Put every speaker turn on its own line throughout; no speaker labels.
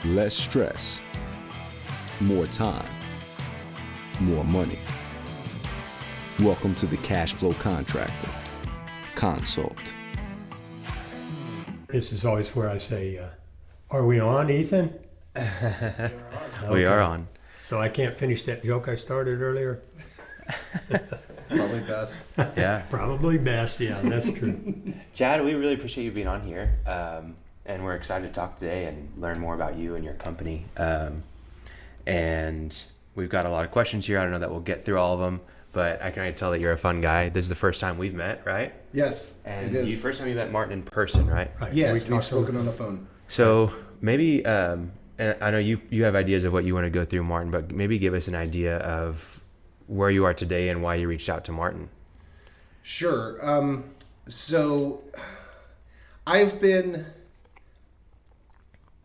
less stress, more time, more money. Welcome to the Cash Flow Contractor Consult.
This is always where I say, are we on, Ethan?
We are on.
So I can't finish that joke I started earlier?
Probably best.
Yeah.
Probably best, yeah, that's true.
Chad, we really appreciate you being on here. And we're excited to talk today and learn more about you and your company. And we've got a lot of questions here. I don't know that we'll get through all of them, but I can already tell that you're a fun guy. This is the first time we've met, right?
Yes,
And
it is.
First time you met Martin in person, right?
Right.
Yes, we've spoken on the phone.
So maybe, and I know you have ideas of what you want to go through, Martin, but maybe give us an idea of where you are today and why you reached out to Martin.
Sure. So I've been,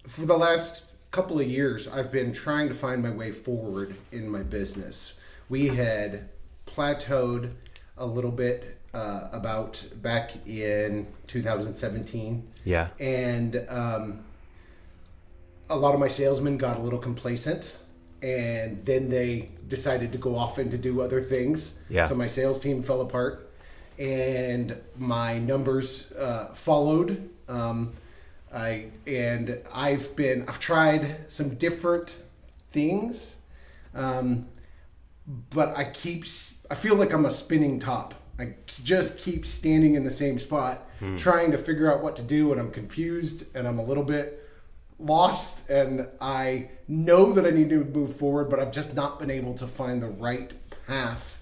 for the last couple of years, I've been trying to find my way forward in my business. We had plateaued a little bit about back in 2017.
Yeah.
And a lot of my salesmen got a little complacent, and then they decided to go off and to do other things.
Yeah.
So my sales team fell apart, and my numbers followed. I've tried some different things, but I feel like I'm a spinning top. I just keep standing in the same spot, trying to figure out what to do, and I'm confused, and I'm a little bit lost, and I know that I need to move forward, but I've just not been able to find the right path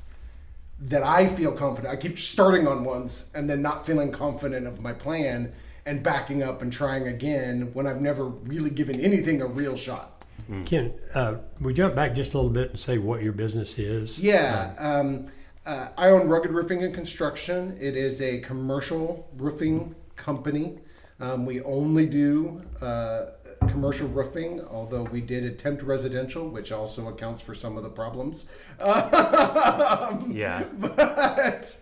that I feel confident. I keep starting on ones and then not feeling confident of my plan and backing up and trying again when I've never really given anything a real shot.
Ken, we jump back just a little bit and say what your business is?
Yeah. I own Rugged Roofing and Construction. It is a commercial roofing company. We only do commercial roofing, although we did attempt residential, which also accounts for some of the problems.
Yeah.
But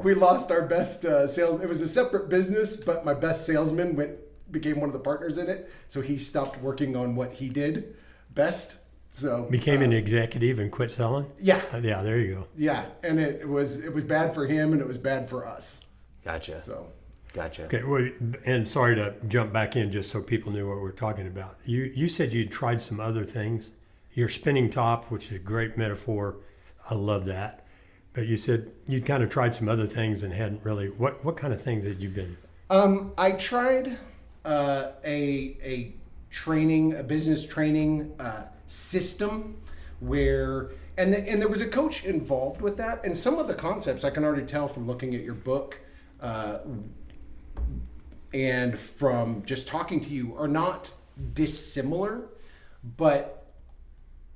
we lost our best sales. It was a separate business, but my best salesman became one of the partners in it, so he stopped working on what he did best. So
Became an executive and quit selling?
Yeah.
Yeah, there you go.
Yeah, and it was bad for him, and it was bad for us.
Gotcha.
So.
Gotcha.
Okay, well, and sorry to jump back in just so people knew what we're talking about. You said you'd tried some other things. Your spinning top, which is a great metaphor. I love that. But you said you'd kind of tried some other things and hadn't really. What kind of things had you been?
I tried a business training system where, and there was a coach involved with that. And some of the concepts I can already tell from looking at your book and from just talking to you are not dissimilar, but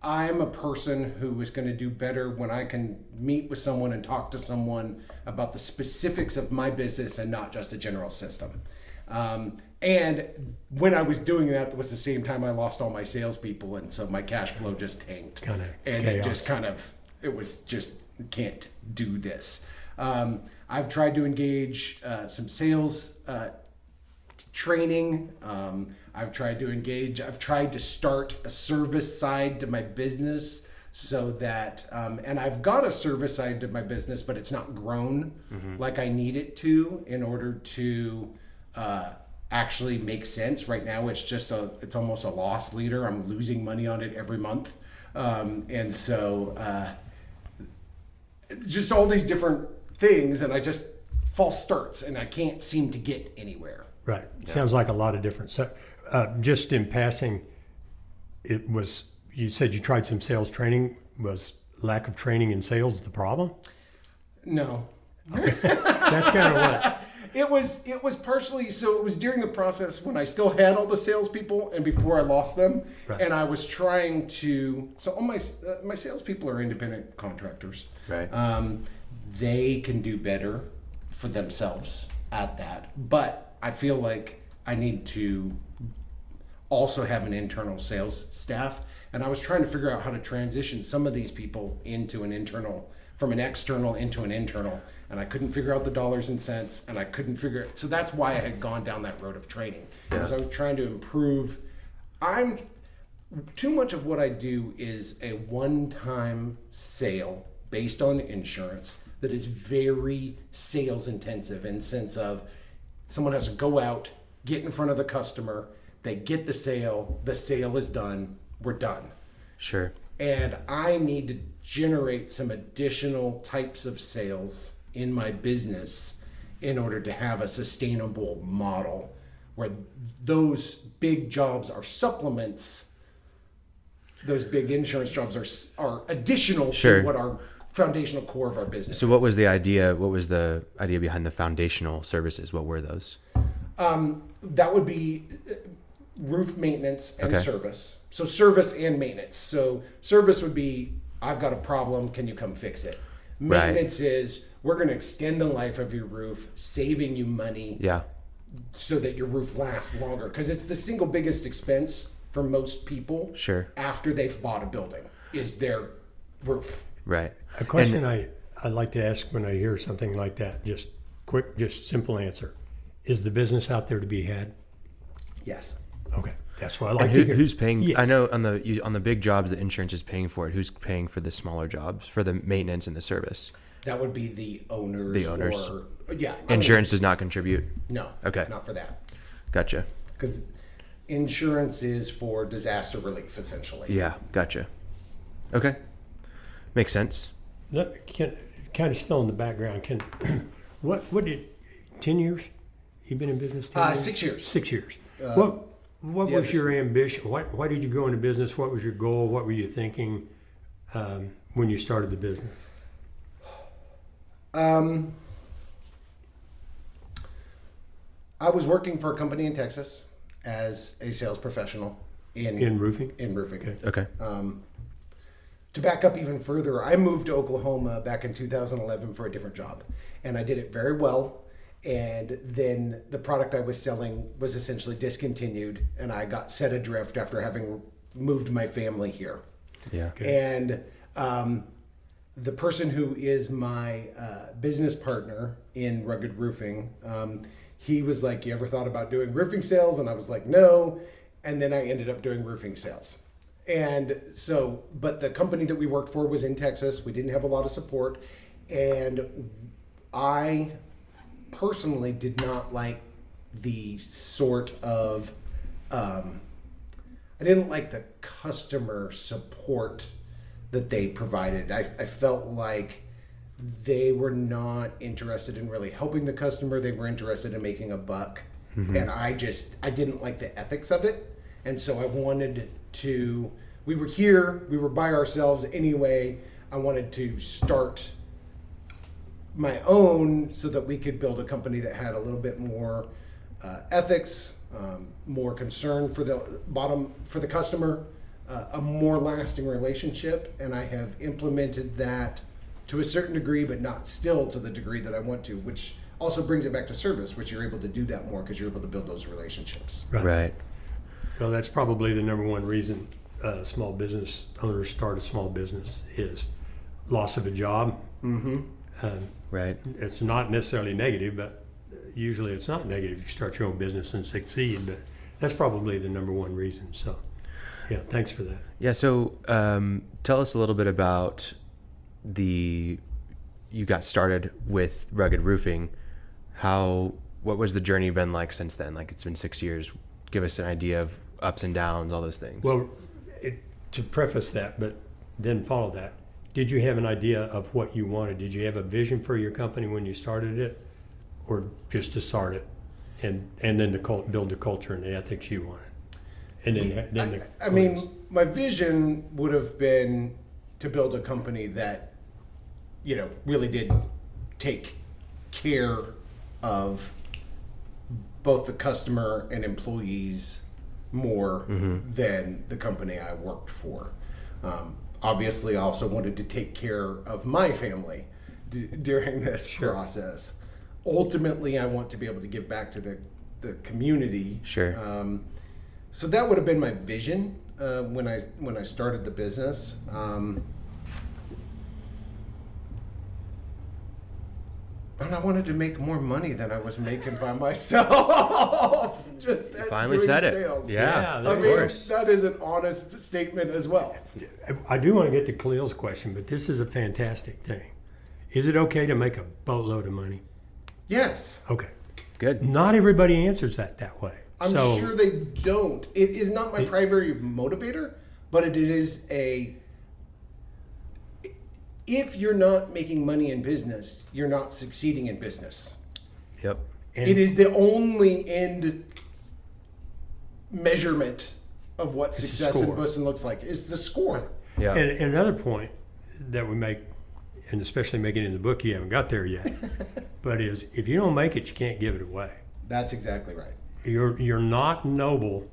I'm a person who is going to do better when I can meet with someone and talk to someone about the specifics of my business and not just a general system. And when I was doing that was the same time I lost all my salespeople, and so my cash flow just tanked.
Kind of
and
chaos.
It was just can't do this. I've tried to engage some sales training. I've tried to start a service side to my business so that, and I've got a service side to my business, but it's not grown like I need it to in order to actually make sense. Right now, it's almost a loss leader. I'm losing money on it every month. And so just all these different things, and I just false starts, and I can't seem to get anywhere.
Right. Yeah. Sounds like a lot of different. So, just in passing, you said you tried some sales training. Was lack of training in sales the problem?
No.
Okay. That's kind of what.
It was partially, so it was during the process when I still had all the salespeople and before I lost them. Right. And I was trying to, so all my salespeople are independent contractors.
Right.
They can do better for themselves at that. But I feel like I need to also have an internal sales staff. And I was trying to figure out how to transition some of these people into an internal, from an external into an internal. And I couldn't figure out the dollars and cents, and I couldn't figure it. So that's why I had gone down that road of training. Because I was trying to improve. I'm too much of what I do is a one-time sale based on insurance that is very sales intensive in sense of someone has to go out, get in front of the customer, they get the sale is done, we're done.
Sure.
And I need to generate some additional types of sales in my business in order to have a sustainable model where those big jobs are supplements. Those big insurance jobs are additional
Sure.
to what our foundational core of our business
So what
is.
was the idea? What was the idea behind the foundational services? What were those?
That would be roof maintenance and
Okay.
service. So service and maintenance. So service would be, I've got a problem, can you come fix it?
Right.
Maintenance is, we're going to extend the life of your roof, saving you money
Yeah.
so that your roof lasts longer. Because it's the single biggest expense for most people
Sure.
after they've bought a building is their roof.
Right.
A question I like to ask when I hear something like that, just quick, just simple answer. Is the business out there to be had?
Yes.
Okay. That's what I
And
like to hear.
who's paying?
Yes.
I know on the big jobs, the insurance is paying for it. Who's paying for the smaller jobs, for the maintenance and the service?
That would be the owners.
The owners.
Or, yeah. I mean,
Insurance does not contribute.
no.
Okay.
Not for that.
Gotcha.
Because insurance is for disaster relief, essentially.
Yeah. Gotcha. Okay. Makes sense.
Kind of still in the background. What did 10 years? You been in business 10 years?
6 years.
6 years. What
the
was
other
your ambition? Why did you go into business? What was your goal? What were you thinking when you started the business?
I was working for a company in Texas as a sales professional
In roofing?
in roofing.
Okay.
To back up even further, I moved to Oklahoma back in 2011 for a different job, and I did it very well. And then the product I was selling was essentially discontinued, and I got set adrift after having moved my family here.
Yeah.
And the person who is my business partner in Rugged Roofing, he was like, "You ever thought about doing roofing sales?" And I was like, "No." And then I ended up doing roofing sales. And so, but the company that we worked for was in Texas. We didn't have a lot of support. And I personally did not like the sort of, I didn't like the customer support that they provided. I felt like they were not interested in really helping the customer. They were interested in making a buck. And I didn't like the ethics of it. And so I wanted to, we were by ourselves anyway. I wanted to start my own so that we could build a company that had a little bit more ethics, more concern for the customer, a more lasting relationship. And I have implemented that to a certain degree, but not still to the degree that I want to, which also brings it back to service, which you're able to do that more because you're able to build those relationships.
Right.
Well, that's probably the number one reason small business owners start a small business is loss of a job.
Right.
It's not necessarily negative, but usually it's not negative if you start your own business and succeed. But that's probably the number one reason. So, yeah, thanks for that.
Yeah. So, tell us a little bit about you got started with Rugged Roofing. What was the journey been like since then? Like, it's been 6 years. Give us an idea of ups and downs, all those things.
Well, to preface that, but then follow that, did you have an idea of what you wanted? Did you have a vision for your company when you started it, or just to start it and then to build the culture and the ethics you wanted? And then
I mean, my vision would have been to build a company that, really did take care of both the customer and employees more than the company I worked for. Obviously, I also wanted to take care of my family during this process. Ultimately, I want to be able to give back to the community.
Sure.
So that would have been my vision when I started the business. And I wanted to make more money than I was making by myself. just at
Finally
doing
said it.
sales.
Yeah,
Yeah,
of
I mean,
course.
that is an honest statement as well.
I do want to get to Khalil's question, but this is a fantastic thing. Is it okay to make a boatload of money?
Yes.
Okay.
Good.
Not everybody answers that way.
I'm
So,
sure they don't. It is not my primary motivator, but it is a. If you're not making money in business, you're not succeeding in business.
Yep.
and-
It is the only end measurement of what
a
success in
score.
business looks like. Is the score.
Yeah.
And another point that we make, and especially making it in the book, you haven't got there yet, but is if you don't make it, you can't give it away.
That's exactly right.
You're not noble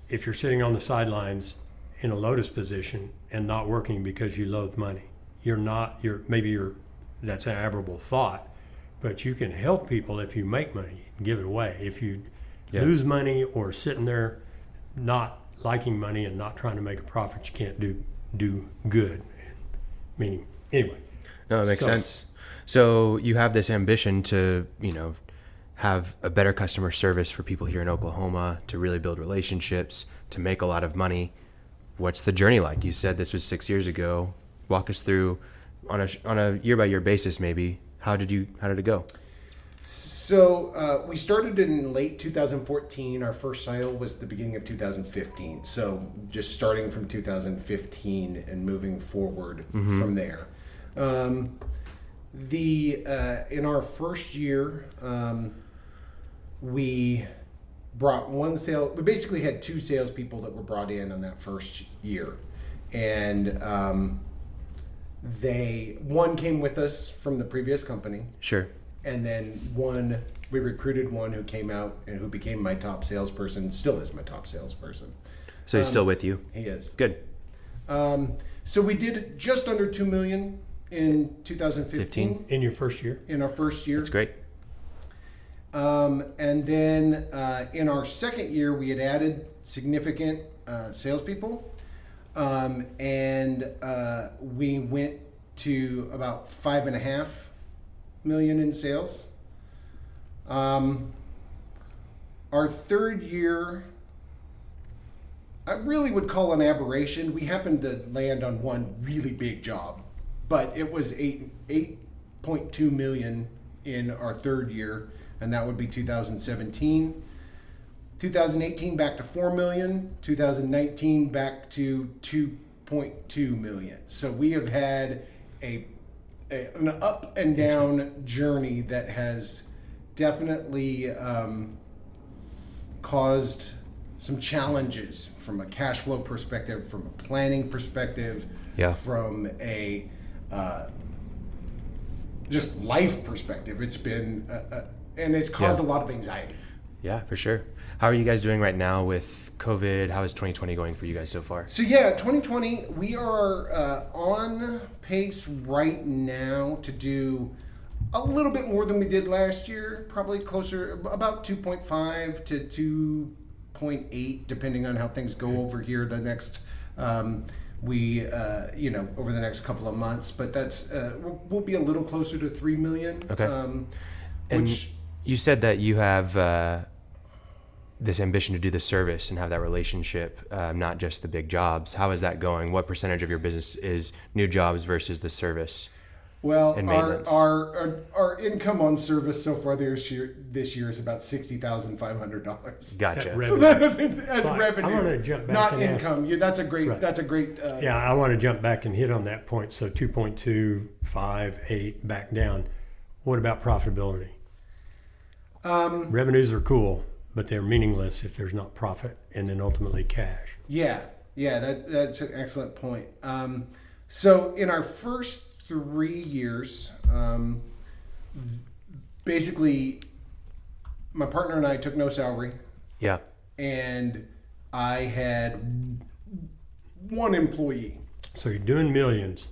if you're sitting on the sidelines in a lotus position and not working because you loathe money. That's an admirable thought, but you can help people if you make money and give it away. If you lose money or sitting there not liking money and not trying to make a profit, you can't do good. Meaning, anyway.
No, it makes sense. So you have this ambition to, have a better customer service for people here in Oklahoma, to really build relationships, to make a lot of money. What's the journey like? You said this was 6 years ago. Walk us through on a year by year basis, maybe. How did it go?
So we started in late 2014. Our first sale was the beginning of 2015. So just starting from 2015 and moving forward from there. In our first year, we brought one sale. We basically had two salespeople that were brought in on that first year, and one came with us from the previous company.
Sure.
And then we recruited one who came out and who became my top salesperson, still is my top salesperson.
So he's still with you?
He is.
Good.
So we did just under $2 million in 2015.
In your first year?
In our first year.
That's great.
And then in our second year, we had added significant salespeople. And we went to about $5.5 million in sales. Our third year, I really would call an aberration. We happened to land on one really big job, but it was $8.2 million in our third year, and that would be 2017. 2018 back to $4 million. 2019 back to $2.2 million. So we have had an up and down journey that has definitely caused some challenges from a cash flow perspective, from a planning perspective, from a just life perspective. It's been and it's caused a lot of anxiety.
Yeah, for sure. How are you guys doing right now with COVID? How is 2020 going for you guys so far?
So 2020, we are on pace right now to do a little bit more than we did last year, probably closer, about 2.5 to 2.8, depending on how things go over here the next, over the next couple of months. But that's, we'll be a little closer to 3 million.
Okay. And you said that you have this ambition to do the service and have that relationship, not just the big jobs. How is that going? What percentage of your business is new jobs versus the service?
Well,
and maintenance?
our income on service so far this year is about $60,500.
Gotcha.
So that as
But
revenue,
I want to jump back
not
and ask-
income. That's a great.
Right.
That's a great.
Yeah, I want to jump back and hit on that point. So 2.2, 5, 8, back down. What about profitability? Revenues are cool, but they're meaningless if there's not profit and then ultimately cash.
Yeah, that's an excellent point. So in our first 3 years, basically, my partner and I took no salary.
Yeah.
And I had one employee.
So you're doing millions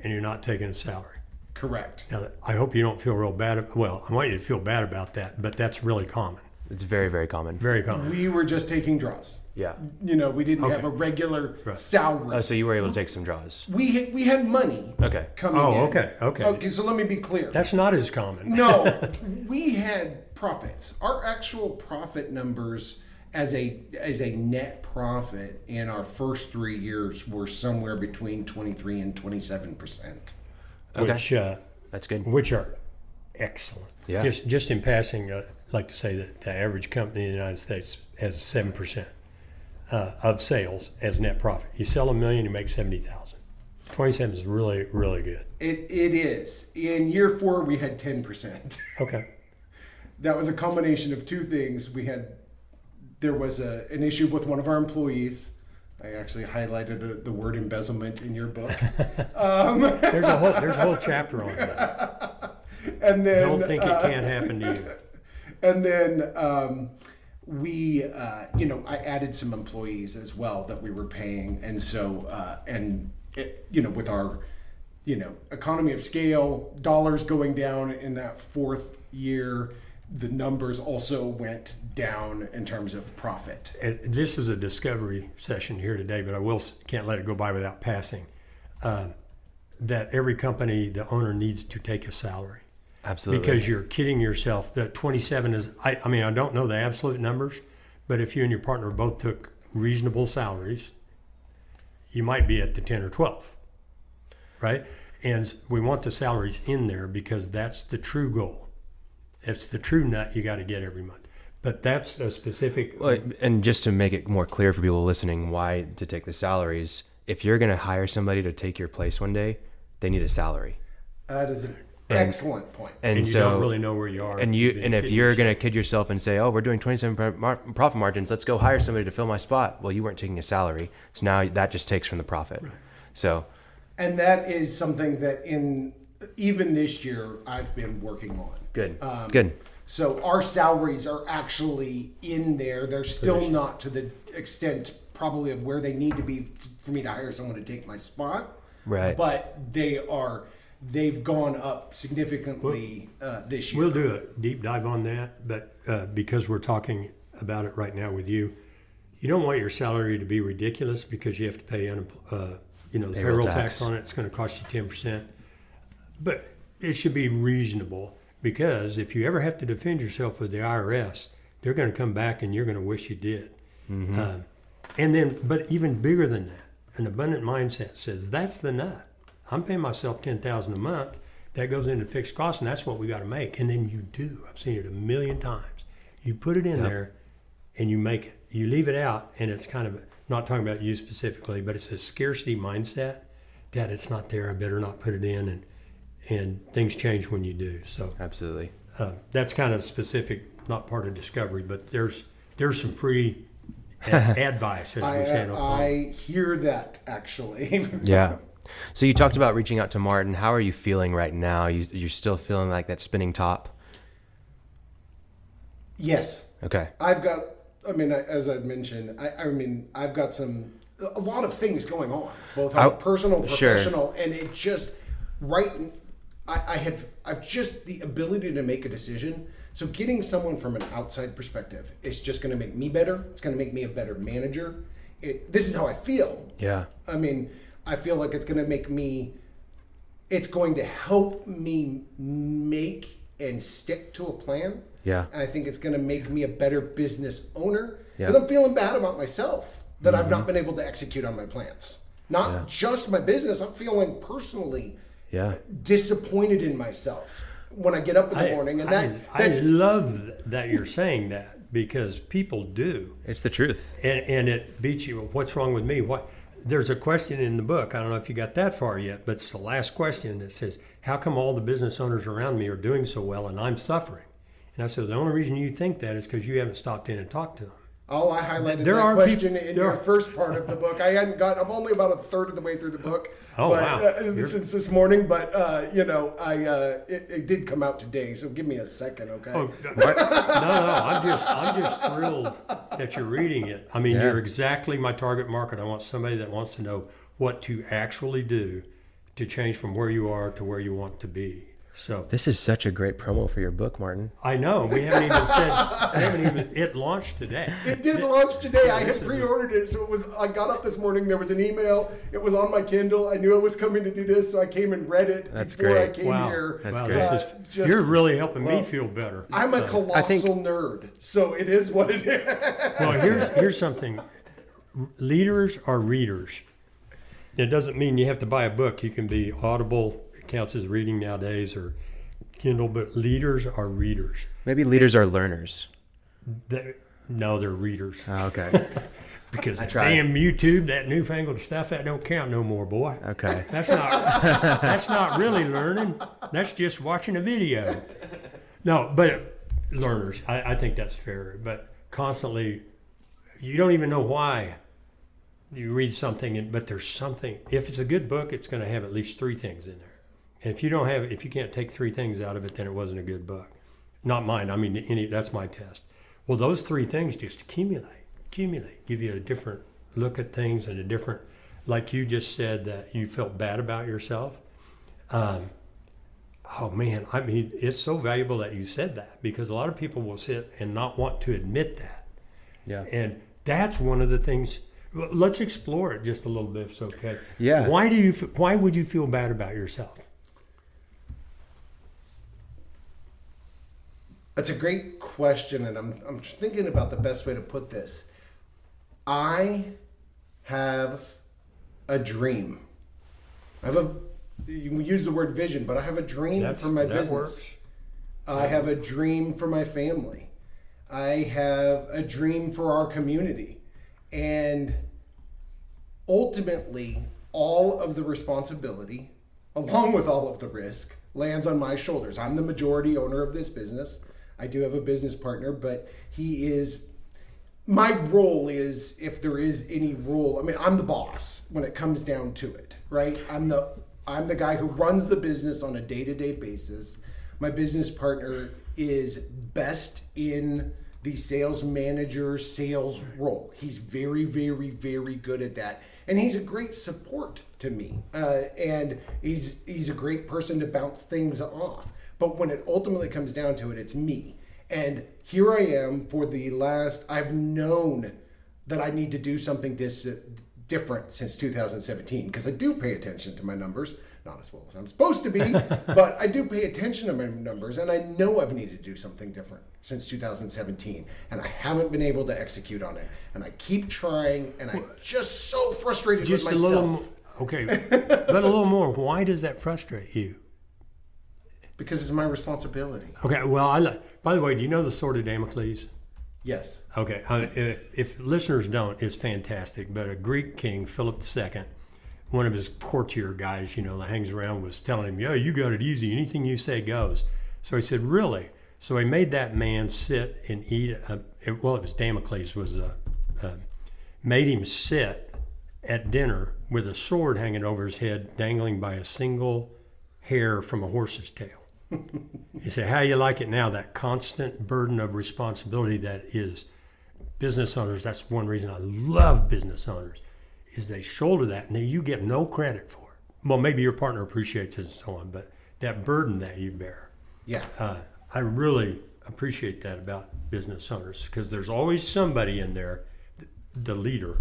and you're not taking a salary.
Correct.
Now, I hope you don't feel real bad. Well, I want you to feel bad about that, but that's really common.
It's very, very common.
Very common.
We were just taking draws.
Yeah.
We didn't
Okay.
have a regular salary.
Oh, so you were able to take some draws.
We had money
Okay.
coming in.
Oh, okay.
Okay, so let me be clear.
That's not as common.
No, we had profits. Our actual profit numbers as a net profit in our first 3 years were somewhere between 23 and 27%.
Okay.
Which
That's good.
which are excellent.
Yeah.
Just in passing, I'd like to say that the average company in the United States has 7% of sales as net profit. You sell $1 million, you make 70,000. 27 is really, really good.
It is. In year 4, we had 10%.
Okay.
That was a combination of two things. There was an issue with one of our employees. I actually highlighted the word embezzlement in your book.
There's a whole chapter on that.
And then
Don't think it can't happen to you.
And then I added some employees as well that we were paying, and so with our economy of scale, dollars going down in that 4th year, the numbers also went down in terms of profit.
And this is a discovery session here today, but I can't let it go by without passing that every company, the owner needs to take a salary.
Absolutely.
Because you're kidding yourself. That 27 is, I don't know the absolute numbers, but if you and your partner both took reasonable salaries, you might be at the 10 or 12, right? And we want the salaries in there because that's the true goal. It's the true nut you got to get every month. But that's a specific.
Well, and just to make it more clear for people listening, why to take the salaries, if you're going to hire somebody to take your place one day, they need a salary.
That is an excellent point.
And you
so,
don't really know where you are.
And if you're going to kid yourself and say, oh, we're doing 27 profit margins, let's go hire somebody to fill my spot. Well, you weren't taking a salary. So now that just takes from the profit. Right. So.
And that is something that even this year I've been working on.
Good. Good.
So our salaries are actually in there. They're still not to the extent probably of where they need to be for me to hire someone to take my spot.
Right.
But they've gone up significantly this year.
We'll do a deep dive on that, but because we're talking about it right now with you, you don't want your salary to be ridiculous because you have to pay the payroll tax on it. It's going to cost you 10%. But it should be reasonable because if you ever have to defend yourself with the IRS, they're going to come back and you're going to wish you did. Mm-hmm. But even bigger than that, an abundant mindset says that's the nut. I'm paying myself $10,000 a month. That goes into fixed costs, and that's what we got to make. And then you do. I've seen it a million times. You put it in there, and you make it. You leave it out, and it's kind of not talking about you specifically, but it's a scarcity mindset that it's not there. I better not put it in, and things change when you do. So
absolutely,
that's kind of specific, not part of discovery, but there's some free advice as we say.
I hear that actually.
Yeah. So you talked about reaching out to Martin. How are you feeling right now? You're still feeling like that spinning top?
Yes.
Okay.
As I mentioned, I've got a lot of things going on, both on personal, professional, and it just I've just the ability to make a decision. So getting someone from an outside perspective is just going to make me better. It's going to make me a better manager. This is how I feel.
Yeah.
I feel like it's going to help me make and stick to a plan.
Yeah.
And I think it's going to make me a better business owner.
Yeah.
Because I'm feeling bad about myself that I've not been able to execute on my plans. Not just my business. I'm feeling personally disappointed in myself when I get up in the morning. And
I love that you're saying that because people do.
It's the truth.
And it beats you. What's wrong with me? There's a question in the book. I don't know if you got that far yet, but it's the last question that says, how come all the business owners around me are doing so well and I'm suffering? And I said, the only reason you think that is because you haven't stopped in and talked to them.
Oh, I highlighted that question in your first part of the book. I'm only about a third of the way through the book.
Oh, wow.
Since this morning, but it did come out today, so give me a second, okay?
Oh, no, I'm just thrilled that you're reading it. You're exactly my target market. I want somebody that wants to know what to actually do to change from where you are to where you want to be. So
This is such a great promo for your book, Martin.
I know we haven't even it launched today.
It did launch today. I
This
had
is
pre-ordered it, so I got up this morning. There was an email. It was on my Kindle. I knew I was coming to do this, so I came and read it
That's
before
great.
I came
Wow.
here.
That's
Wow,
great.
this is, you're really helping me feel better.
I'm a colossal nerd, so it is what it is.
Well, here's something. Leaders are readers. It doesn't mean you have to buy a book. You can be Audible. It counts as reading nowadays, or Kindle. But leaders are readers.
Maybe leaders are learners.
No, they're readers.
Oh, okay.
Because that
tried.
damn YouTube, that newfangled stuff, that don't count no more, boy.
Okay.
That's not really learning. That's just watching a video. No, but learners, I think that's fair. But constantly, you don't even know why you read something, but there's something. If it's a good book, it's going to have at least 3 things in there. And if you can't take 3 things out of it, then it wasn't a good book. Not mine. I mean, that's my test. Well, those 3 things just accumulate, give you a different look at things and a different, like you just said that you felt bad about yourself. Oh man, I mean, it's so valuable that you said that, because a lot of people will sit and not want to admit that.
Yeah.
And that's one of the things. Let's explore it just a little bit, if it's okay.
Yeah.
Why would you feel bad about yourself?
That's a great question, and I'm thinking about the best way to put this. I have a dream. You use the word vision, but I have a dream for my business.
Works.
I have a dream for my family. I have a dream for our community. And ultimately, all of the responsibility, along with all of the risk, lands on my shoulders. I'm the majority owner of this business. I do have a business partner, but my role is, if there is any role, I mean, I'm the boss when it comes down to it, right? I'm the guy who runs the business on a day-to-day basis. My business partner is best in the sales manager sales role. He's very, very, very good at that. And he's a great support to me. And he's a great person to bounce things off. But when it ultimately comes down to it, it's me. And here I am I've known that I need to do something different since 2017, because I do pay attention to my numbers. Not as well as I'm supposed to be, but I do pay attention to my numbers, and I know I've needed to do something different since 2017, and I haven't been able to execute on it. And I keep trying, and I'm just so frustrated with myself.
Okay, but a little more. Why does that frustrate you?
Because it's my responsibility.
Okay, well, by the way, do you know the Sword of Damocles?
Yes.
Okay, if listeners don't, it's fantastic. But a Greek king, Philip II, one of his courtier guys, that hangs around, was telling him, "Yo, you got it easy. Anything you say goes." So he said, "Really?" So he made that man sit and eat. It was Damocles made him sit at dinner with a sword hanging over his head, dangling by a single hair from a horse's tail. He said, "How you like it now? That constant burden of responsibility that is business owners." That's one reason I love business owners, is they shoulder that, and you get no credit for it. Well, maybe your partner appreciates it and so on, but that burden that you bear.
Yeah.
I really appreciate that about business owners, because there's always somebody in there, the leader,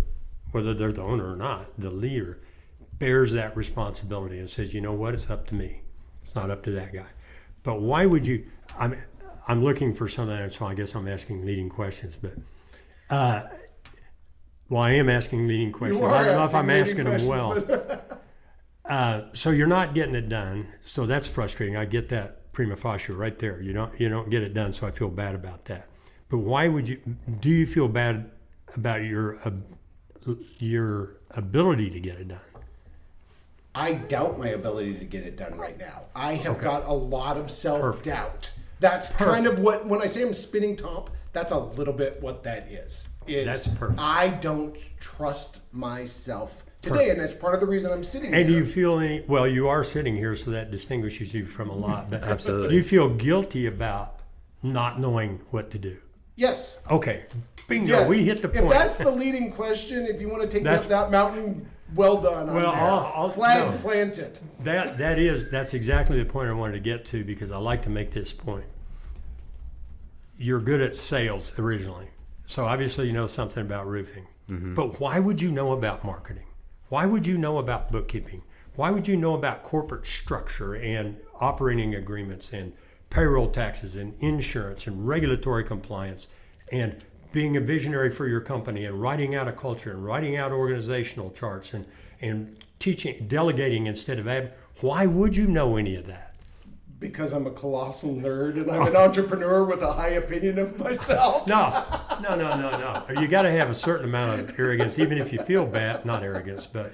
whether they're the owner or not, the leader bears that responsibility and says, "You know what, it's up to me. It's not up to that guy." But why would you, I'm looking for something, and so I guess I'm asking leading questions, but well, I am asking leading questions. I don't know if I'm asking them well. So you're not getting it done. So that's frustrating. I get that prima facie right there. You don't get it done, so I feel bad about that. But why would you? Do you feel bad about your ability to get it done?
I doubt my ability to get it done right now. I have got a lot of self-doubt. That's kind of what, when I say I'm spinning top, that's a little bit what that is.
That's perfect.
I don't trust myself today, and that's part of the reason I'm sitting here.
And do you feel well, you are sitting here, so that distinguishes you from a lot. But
Absolutely.
Do you feel guilty about not knowing what to do?
Yes.
Okay. Bingo.
Yes.
We hit the point.
If that's the leading question, if you want to take me up that mountain, Well done.
Well, I'll
flag planted.
That's exactly the point I wanted to get to, because I like to make this point. You're good at sales originally, so obviously you know something about roofing. Mm-hmm. But why would you know about marketing? Why would you know about bookkeeping? Why would you know about corporate structure and operating agreements and payroll taxes and insurance and regulatory compliance and being a visionary for your company and writing out a culture and writing out organizational charts and teaching, delegating instead of why would you know any of that?
Because I'm a colossal nerd and I'm an entrepreneur with a high opinion of myself.
No. You got to have a certain amount of arrogance, even if you feel bad, not arrogance, but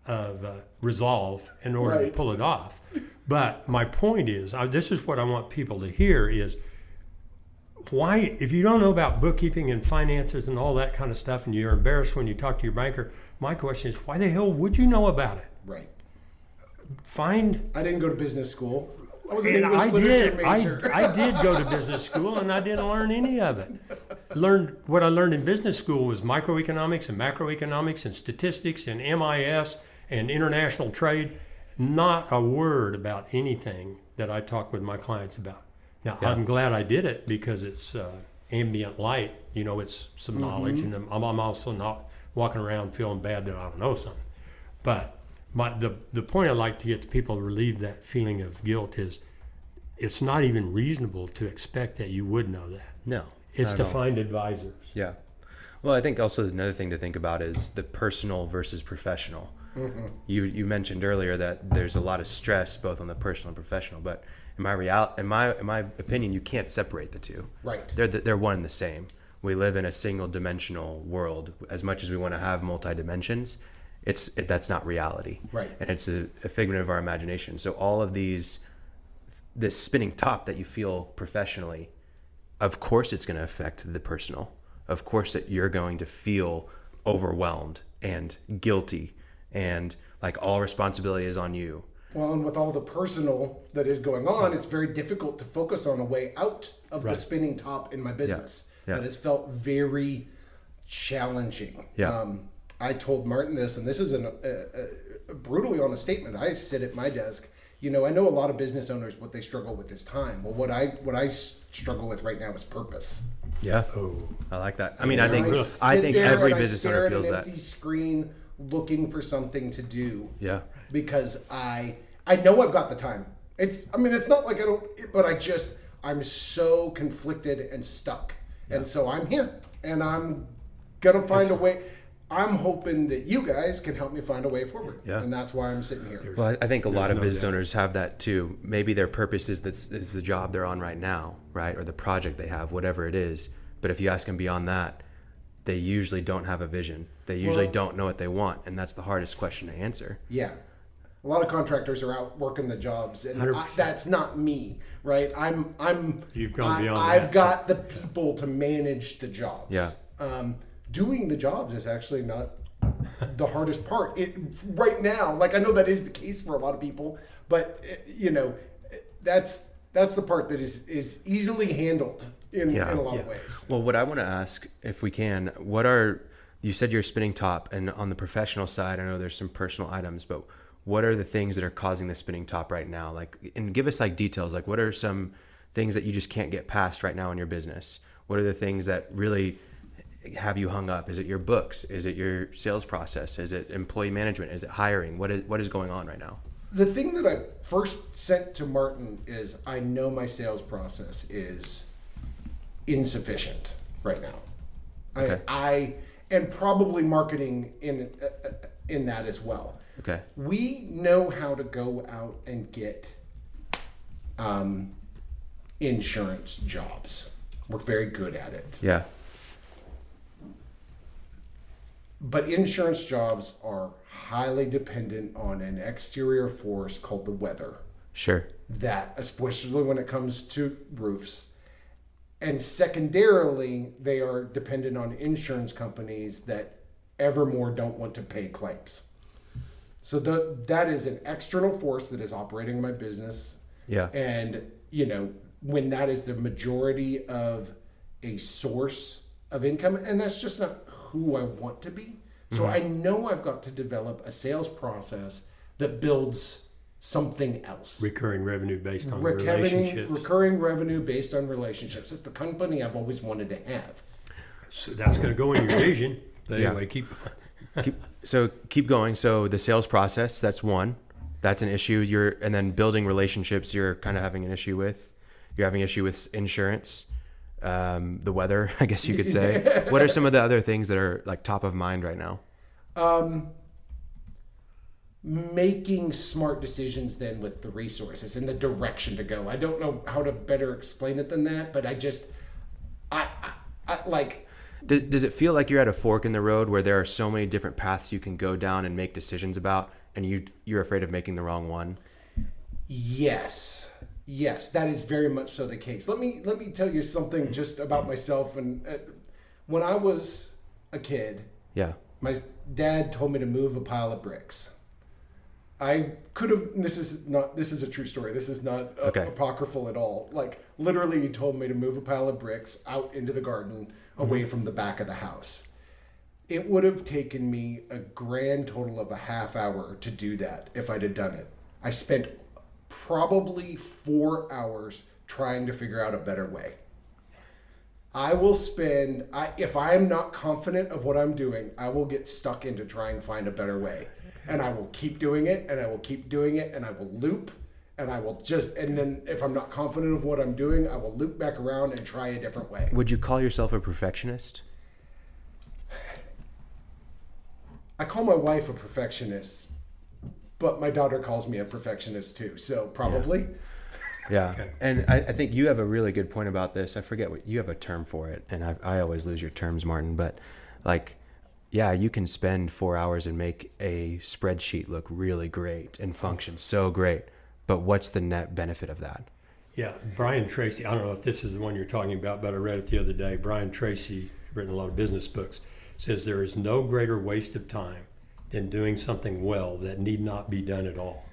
of resolve in order to pull it off. But my point is, this is what I want people to hear is, why, if you don't know about bookkeeping and finances and all that kind of stuff and you're embarrassed when you talk to your banker, my question is, why the hell would you know about it?
Right.
I
didn't go to business school. I was an English literature major.
I did go to business school and I didn't learn any of it. What I learned in business school was microeconomics and macroeconomics and statistics and MIS and international trade. Not a word about anything that I talk with my clients about. Now, I'm glad I did it because it's ambient light. You know, it's some knowledge, and I'm also not walking around feeling bad that I don't know something. But the point I'd like to get to people to relieve that feeling of guilt is, it's not even reasonable to expect that you would know that.
No.
It's to find advisors.
Yeah. Well, I think also another thing to think about is the personal versus professional. Mm-hmm. You mentioned earlier that there's a lot of stress both on the personal and professional, but in my opinion, you can't separate the two.
Right.
They're one and the same. We live in a single dimensional world. As much as we want to have multi dimensions, that's not reality.
Right.
And it's a figment of our imagination. So all of this spinning top that you feel professionally, of course it's going to affect the personal. Of course that you're going to feel overwhelmed and guilty and like all responsibility is on you.
Well, and with all the personal that is going on, it's very difficult to focus on a way out of the spinning top in my business.
Yeah.
That has felt very challenging.
Yeah.
I told Martin this, and this is a brutally honest statement. I sit at my desk. You know, I know a lot of business owners, what they struggle with is time. Well, what I struggle with right now is purpose.
Yeah. Oh, I like that. I mean, I think every business owner feels that. I stare at an empty screen
looking for something to do.
Yeah.
Because I know I've got the time. It's not like I don't, but I'm so conflicted and stuck. Yeah. And so I'm here and I'm going to find a way. I'm hoping that you guys can help me find a way forward. Yeah. And that's why I'm sitting here.
Well, I think a lot of business owners have that too. Maybe their purpose is the job they're on right now, right? Or the project they have, whatever it is. But if you ask them beyond that, they usually don't have a vision. They usually don't know what they want. And that's the hardest question to answer.
Yeah. A lot of contractors are out working the jobs, and that's not me, right?
You've gone beyond that.
I've got the people to manage the jobs.
Yeah.
Doing the jobs is actually not the hardest part. Right now, like I know that is the case for a lot of people, but that's the part that is easily handled in a lot of ways.
Well, what I want to ask, if we can, you said you're spinning top, and on the professional side, I know there's some personal items, but what are the things that are causing the spinning top right now? Like, and give us like details. Like, what are some things that you just can't get past right now in your business? What are the things that really have you hung up? Is it your books? Is it your sales process? Is it employee management? Is it hiring? What is going on right now?
The thing that I first sent to Martin is I know my sales process is insufficient right now. Okay. And probably marketing in that as well.
Okay.
We know how to go out and get insurance jobs. We're very good at it.
Yeah.
But insurance jobs are highly dependent on an exterior force called the weather.
Sure.
That, especially when it comes to roofs. And secondarily, they are dependent on insurance companies that evermore don't want to pay claims. So that is an external force that is operating my business.
Yeah.
And, when that is the majority of a source of income, and that's just not who I want to be. So I know I've got to develop a sales process that builds something else.
Recurring revenue based on relationships.
Recurring revenue based on relationships. It's the company I've always wanted to have.
So that's going to go in your vision. But
Yeah.
anyway, keep
keep going. So the sales process, that's one. That's an issue. And then building relationships, you're kind of having an issue with. You're having an issue with insurance, the weather, I guess you could say. What are some of the other things that are like top of mind right now?
Making smart decisions then with the resources and the direction to go. I don't know how to better explain it than that, but I like.
Does it feel like you're at a fork in the road where there are so many different paths you can go down and make decisions about, and you're afraid of making the wrong one?
Yes, that is very much so the case. Let me tell you something just about myself. And when I was a kid,
Yeah.
my dad told me to move a pile of bricks. I could have. This is a true story. This is not apocryphal at all. Like literally, he told me to move a pile of bricks out into the garden, away from the back of the house. It would have taken me a grand total of a half hour to do that if I'd have done it. I spent probably 4 hours trying to figure out a better way. If I'm not confident of what I'm doing, I will get stuck into trying to find a better way. And I will keep doing it, and I will keep doing it, and I will loop, and then if I'm not confident of what I'm doing, I will loop back around and try a different way.
Would you call yourself a perfectionist?
I call my wife a perfectionist, but my daughter calls me a perfectionist too, so probably.
Yeah. And I think you have a really good point about this. I forget what you have a term for it, and I always lose your terms, Martin, but like, yeah, you can spend 4 hours and make a spreadsheet look really great and function so great, but what's the net benefit of that?
Yeah, Brian Tracy, I don't know if this is the one you're talking about, but I read it the other day. Brian Tracy, written a lot of business books, says there is no greater waste of time than doing something well that need not be done at all.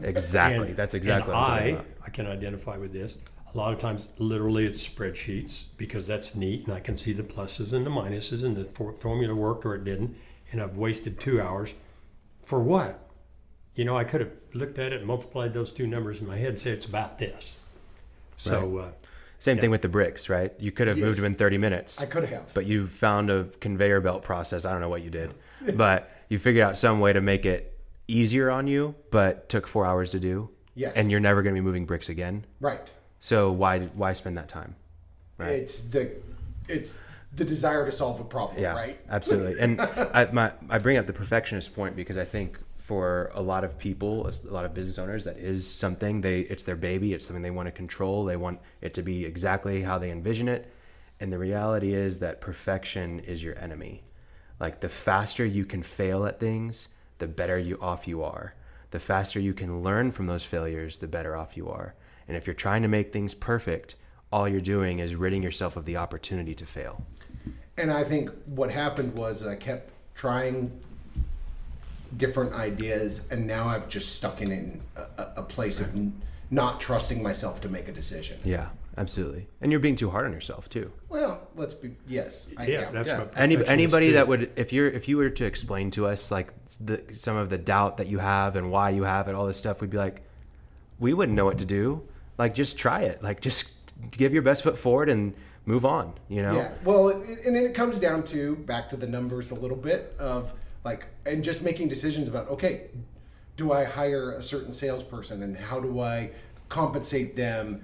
Exactly. That's exactly what I'm talking about.
I can identify with this. A lot of times, literally, it's spreadsheets because that's neat, and I can see the pluses and the minuses, and the formula worked or it didn't, and I've wasted 2 hours for what? I could have looked at it and multiplied those two numbers in my head and say it's about this. So,
Same thing with the bricks, right? You could have moved them in 30 minutes.
I could have.
But you found a conveyor belt process. I don't know what you did, but you figured out some way to make it easier on you, but took 4 hours to do.
Yes.
And you're never going to be moving bricks again.
Right.
So why spend that time? Right.
It's the desire to solve a problem,
Yeah,
right?
absolutely. And I bring up the perfectionist point because I think for a lot of people, a lot of business owners, that is something it's their baby. It's something they want to control. They want it to be exactly how they envision it. And the reality is that perfection is your enemy. Like the faster you can fail at things, the better off you are. The faster you can learn from those failures, the better off you are. And if you're trying to make things perfect, all you're doing is ridding yourself of the opportunity to fail.
And I think what happened was I kept trying different ideas, and now I've just stuck in a place of not trusting myself to make a decision.
Yeah, absolutely. And you're being too hard on yourself too.
Well, that's what
Anybody
do.
that would, if you were to explain to us like some of the doubt that you have and why you have it, all this stuff, we'd be like, we wouldn't know what to do. Like, just try it. Like, just give your best foot forward and move on,
Yeah. Well, and it comes down to back to the numbers a little bit of like, and just making decisions about, okay, do I hire a certain salesperson and how do I compensate them?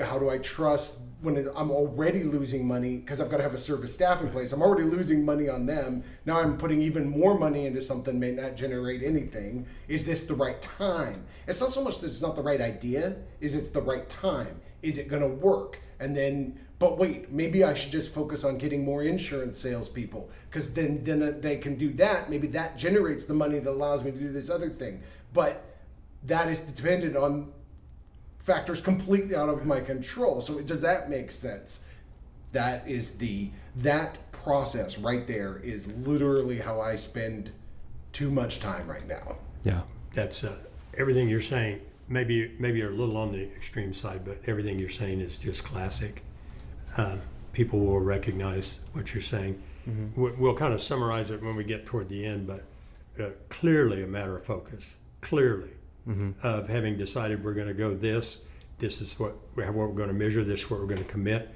How do I trust when I'm already losing money because I've got to have a service staff in place? I'm already losing money on them. Now I'm putting even more money into something may not generate anything. Is this the right time? It's not so much that it's not the right idea, it's the right time. Is it going to work? And then, but wait, maybe I should just focus on getting more insurance salespeople because then they can do that. Maybe that generates the money that allows me to do this other thing. But that is dependent on factors completely out of my control. So does that make sense? That process right there is literally how I spend too much time right now.
Yeah.
That's everything you're saying. Maybe you're a little on the extreme side, but everything you're saying is just classic. people will recognize what you're saying. We'll kind of summarize it when we get toward the end, but clearly a matter of focus, clearly of having decided we're going to go this is what we're going to measure, this is what we're going to commit.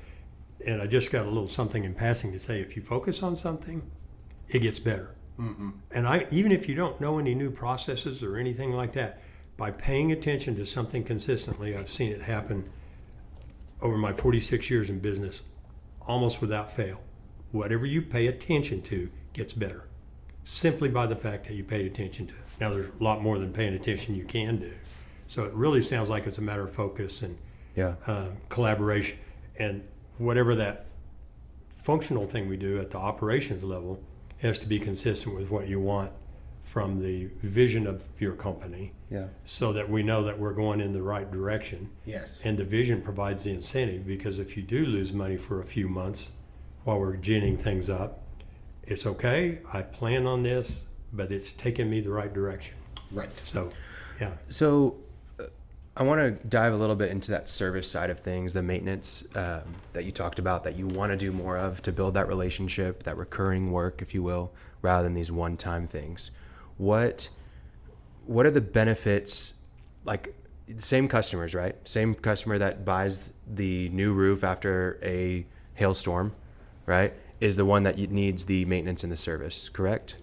And I just got a little something in passing to say, if you focus on something, it gets better. And even if you don't know any new processes or anything like that, by paying attention to something consistently, I've seen it happen over my 46 years in business, almost without fail. Whatever you pay attention to gets better, simply by the fact that you paid attention to it. Now, there's a lot more than paying attention you can do. So it really sounds like it's a matter of focus and collaboration. And whatever that functional thing we do at the operations level has to be consistent with what you want from the vision of your company, so that we know that we're going in the right direction.
Yes.
And the vision provides the incentive, because if you do lose money for a few months while we're ginning things up, it's okay. I plan on this, but it's taking me the right direction.
Right.
So, yeah.
So I want to dive a little bit into that service side of things, the maintenance that you talked about, that you want to do more of to build that relationship, that recurring work, if you will, rather than these one-time things. What are the benefits? Like, same customers, right? Same customer that buys the new roof after a hailstorm, right, is the one that needs the maintenance and the service, correct?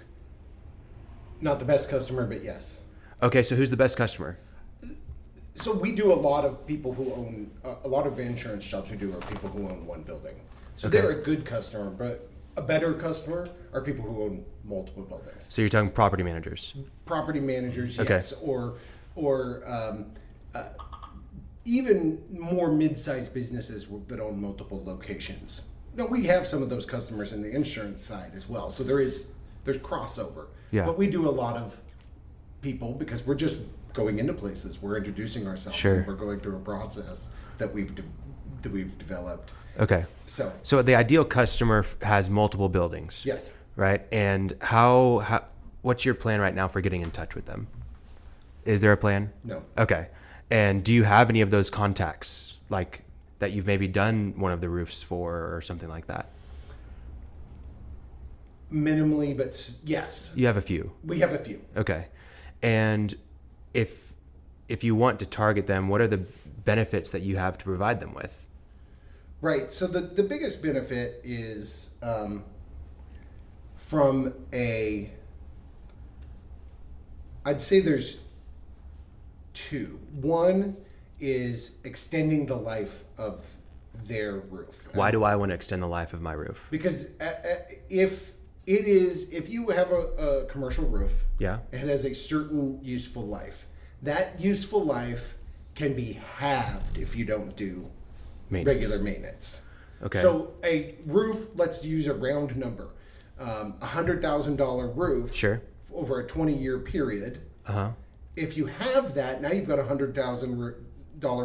Not the best customer, but yes.
Okay, so who's the best customer?
So we do a lot of people who own, a lot of insurance jobs we do are people who own one building. So
Okay.
they're a good customer, but a better customer are people who own multiple buildings.
So you're talking property managers.
Property managers,
Okay.
yes, or even more mid-sized businesses that own multiple locations. Now, we have some of those customers in the insurance side as well, so there's crossover.
Yeah.
But we do a lot of people because we're just going into places, we're introducing ourselves,
Sure.
and we're going through a process that we've developed.
Okay. So the ideal customer has multiple buildings.
Yes.
Right. And what's your plan right now for getting in touch with them? Is there a plan?
No.
Okay. And do you have any of those contacts, like that you've maybe done one of the roofs for or something like that?
Minimally, but yes.
You have a few.
We have a few.
Okay. And if you want to target them, what are the benefits that you have to provide them with?
Right. So the biggest benefit is I'd say there's two. One is extending the life of their roof.
Why do I want to extend the life of my roof?
Because if you have a commercial roof,
Yeah.
it has a certain useful life. That useful life can be halved if you don't do regular maintenance.
Okay.
So a roof, let's use a round number, $100,000 roof.
Sure.
Over a 20-year period. If you have that, now you've got $100,000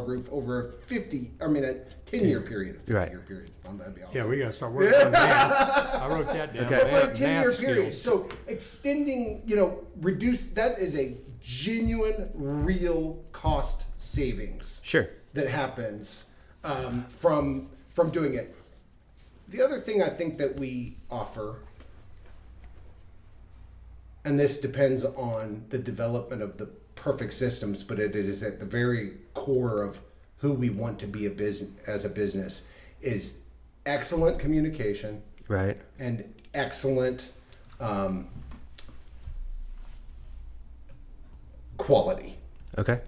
roof over a 10-year period.
Right.
50-year period. That'd be awesome.
Yeah, we got to start working on that. I wrote that down.
Okay.
So a
Math
10-year period.
skills.
So extending, that is a genuine, real cost savings.
Sure.
That happens from doing it. The other thing I think that we offer, and this depends on the development of the perfect systems, but it is at the very core of who we want to be as a business, is excellent communication,
Right.
and excellent quality.
Okay.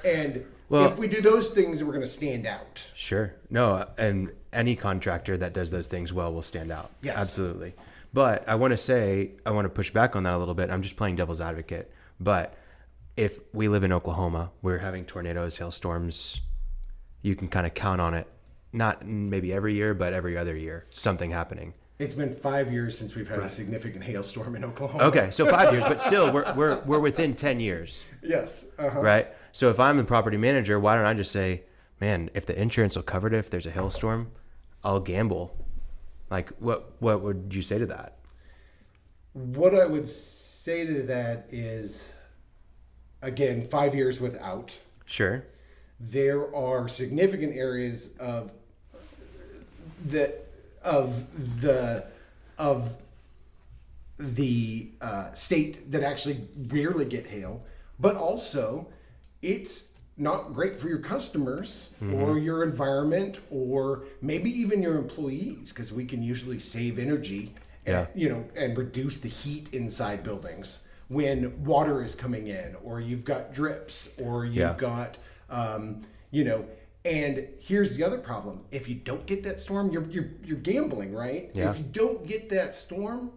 And
Well-
if we do those things, we're going to stand out.
Sure. No, and any contractor that does those things well will stand out.
Yes.
Absolutely. But I want to push back on that a little bit. I'm just playing devil's advocate. But if we live in Oklahoma, we're having tornadoes, hailstorms, you can kind of count on it. Not maybe every year, but every other year, something happening.
It's been 5 years since we've had a significant hailstorm in Oklahoma.
Okay, so 5 years, but still, we're within 10 years,
Yes.
right? So if I'm the property manager, why don't I just say, man, if the insurance will cover it if there's a hailstorm, I'll gamble. Like, what would you say to that?
What I would say to that is, again, 5 years without.
Sure.
There are significant areas of that of the state that actually rarely get hail, but also it's not great for your customers or your environment or maybe even your employees, because we can usually save energy and, and reduce the heat inside buildings when water is coming in, or you've got drips, or you've got, and here's the other problem. If you don't get that storm, you're gambling, right?
Yeah.
If you don't get that storm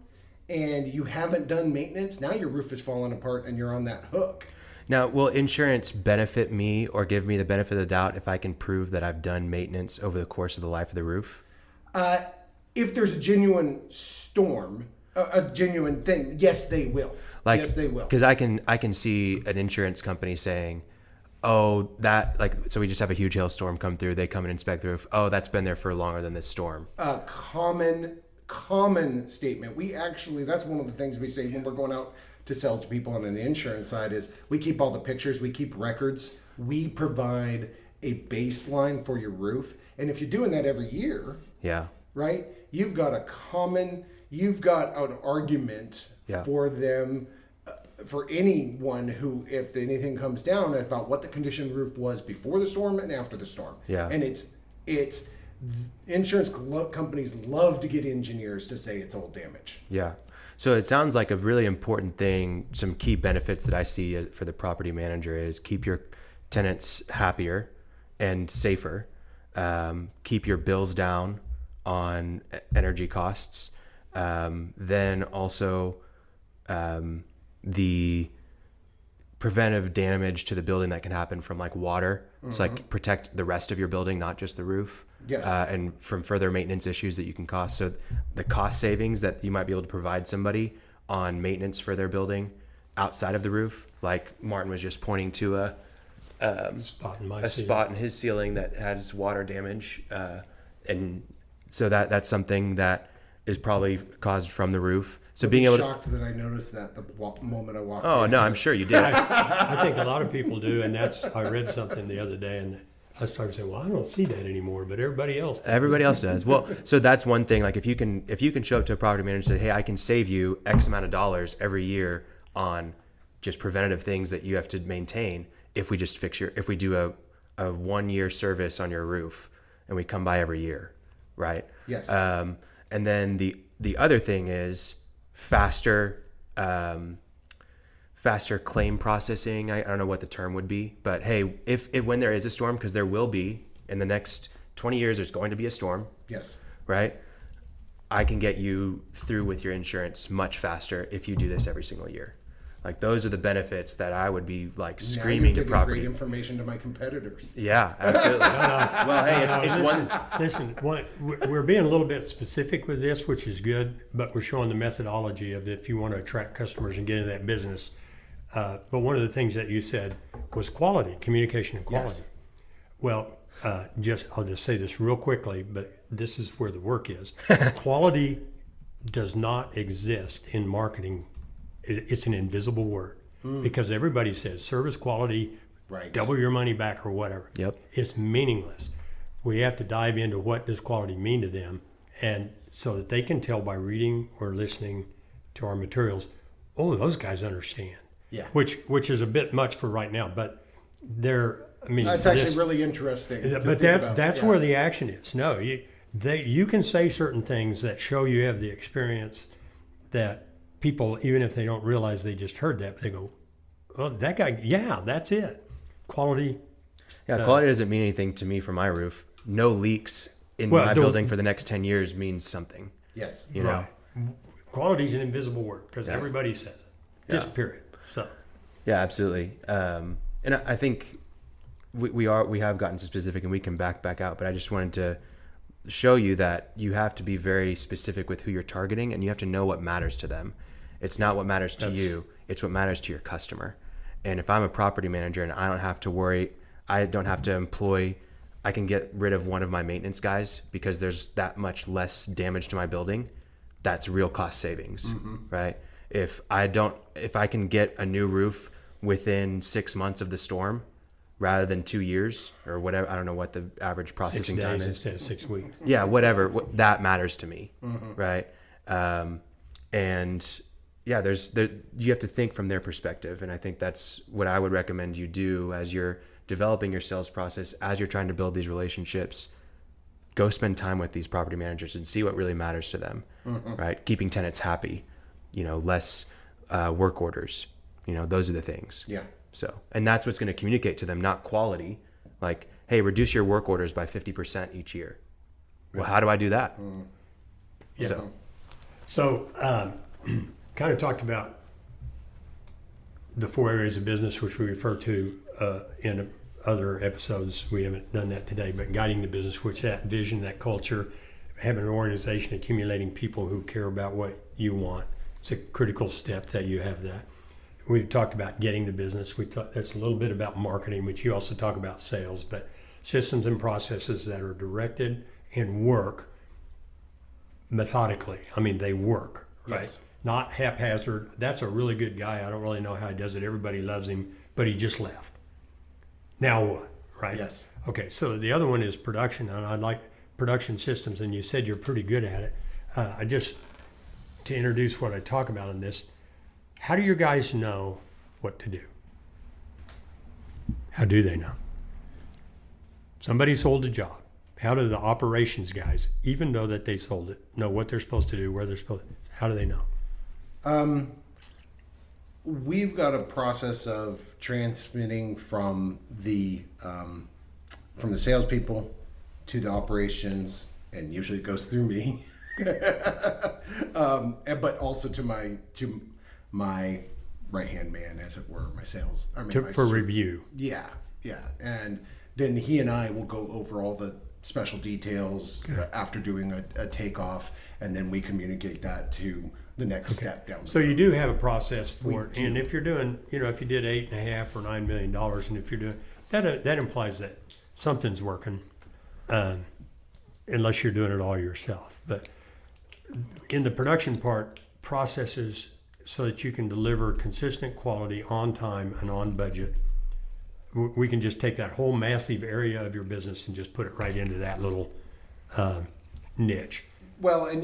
and you haven't done maintenance, now your roof is falling apart and you're on that hook.
Now, will insurance benefit me or give me the benefit of the doubt if I can prove that I've done maintenance over the course of the life of the roof?
If there's a genuine storm, a genuine thing, yes, they will. Yes, they will.
Because I can see an insurance company saying, oh, so we just have a huge hailstorm come through. They come and inspect the roof. Oh, that's been there for longer than this storm.
Common statement. We actually, that's one of the things we say when we're going out to sell to people on the insurance side is we keep all the pictures, we keep records, we provide a baseline for your roof. And if you're doing that every year, right, you've got an argument for them, for anyone who, if anything comes down, about what the condition of the roof was before the storm and after the storm. And it's insurance companies love to get engineers to say it's old damage.
So it sounds like a really important thing. Some key benefits that I see for the property manager is keep your tenants happier and safer. Keep your bills down on energy costs. Then also the preventive damage to the building that can happen from like water. So like protect the rest of your building, not just the roof. And from further maintenance issues that you can cause. So the cost savings that you might be able to provide somebody on maintenance for their building outside of the roof, like Martin was just pointing to a spot in his ceiling that has water damage, and so that's something that is probably caused from the roof. So being able
shocked that I noticed that the moment I walked.
Oh no, I'm sure you did.
I think a lot of people do, and I read something the other day, and I started saying, well, I don't see that anymore, but everybody else does.
Everybody else does. Well, so that's one thing. Like if you can show up to a property manager and say, hey, I can save you X amount of dollars every year on just preventative things that you have to maintain. If we just if we do a 1-year service on your roof and we come by every year, right?
Yes.
And then the other thing is faster claim processing. I don't know what the term would be, but hey, if when there is a storm, because there will be in the next 20 years, there's going to be a storm.
Yes.
Right? I can get you through with your insurance much faster if you do this every single year. Like those are the benefits that I would be like screaming to property.
Great information to my competitors.
Yeah, absolutely. Well, hey,
listen, we're being a little bit specific with this, which is good, but we're showing the methodology of if you want to attract customers and get into that business. But one of the things that you said was quality, communication and quality.
Yes.
Well, I'll just say this real quickly, but this is where the work is. Quality does not exist in marketing. It's an invisible word because everybody says service quality,
right,
double your money back or whatever.
Yep.
It's meaningless. We have to dive into what does quality mean to them, and so that they can tell by reading or listening to our materials, oh, those guys understand.
Yeah.
Which is a bit much for right now, but
that's actually really interesting.
But that's where the action is. No, you can say certain things that show you have the experience that people, even if they don't realize they just heard that, but they go, "Oh, that guy, yeah, that's it." Quality.
Yeah, quality doesn't mean anything to me for my roof. No leaks in my building for the next 10 years means something.
Yes.
You know.
Quality is an invisible word because everybody says it. Just
Yeah.
period. So.
Yeah, absolutely. And I think we have gotten specific, and we can back out. But I just wanted to show you that you have to be very specific with who you're targeting, and you have to know what matters to them. It's not what matters to you; it's what matters to your customer. And if I'm a property manager and I don't have to worry, I don't have to employ, I can get rid of one of my maintenance guys because there's that much less damage to my building. That's real cost savings, right? If I can get a new roof within 6 months of the storm, rather than 2 years or whatever. I don't know what the average
6
processing time
days
is.
instead of 6 weeks.
Yeah, whatever. That matters to me, right? And yeah, you have to think from their perspective, and I think that's what I would recommend you do as you're developing your sales process, as you're trying to build these relationships. Go spend time with these property managers and see what really matters to them, right? Keeping tenants happy, less work orders, those are the things.
Yeah.
So, and that's what's going to communicate to them, not quality. Like, hey, reduce your work orders by 50% each year. Well, how do I do that?
Yeah. So kind of talked about the 4 areas of business, which we refer to in other episodes. We haven't done that today, but guiding the business, which that vision, that culture, having an organization, accumulating people who care about what you want. It's a critical step that you have that. We've talked about getting the business. That's a little bit about marketing, which you also talk about sales, but systems and processes that are directed and work methodically. I mean, they work, right?
Yes.
Not haphazard. That's a really good guy. I don't really know how he does it. Everybody loves him, but he just left. Now what, right?
Yes.
Okay, so the other one is production, and I like production systems, and you said you're pretty good at it. To introduce what I talk about in this, how do your guys know what to do? How do they know? Somebody sold a job. How do the operations guys, even know that they sold it, know what they're supposed to do, where they're supposed to, how do they know?
We've got a process of transmitting from the salespeople to the operations, and usually it goes through me, but also to my right hand man, as it were, my sales.
For review.
Yeah, and then he and I will go over all the special details after doing a takeoff, and then we communicate that to the next step down.
So you do have a process for it, and if you're doing, if you did $8.5 or $9 million, and if you're doing that implies that something's working, unless you're doing it all yourself. But in the production part, processes so that you can deliver consistent quality on time and on budget. We can just take that whole massive area of your business and just put it right into that little niche.
Well, and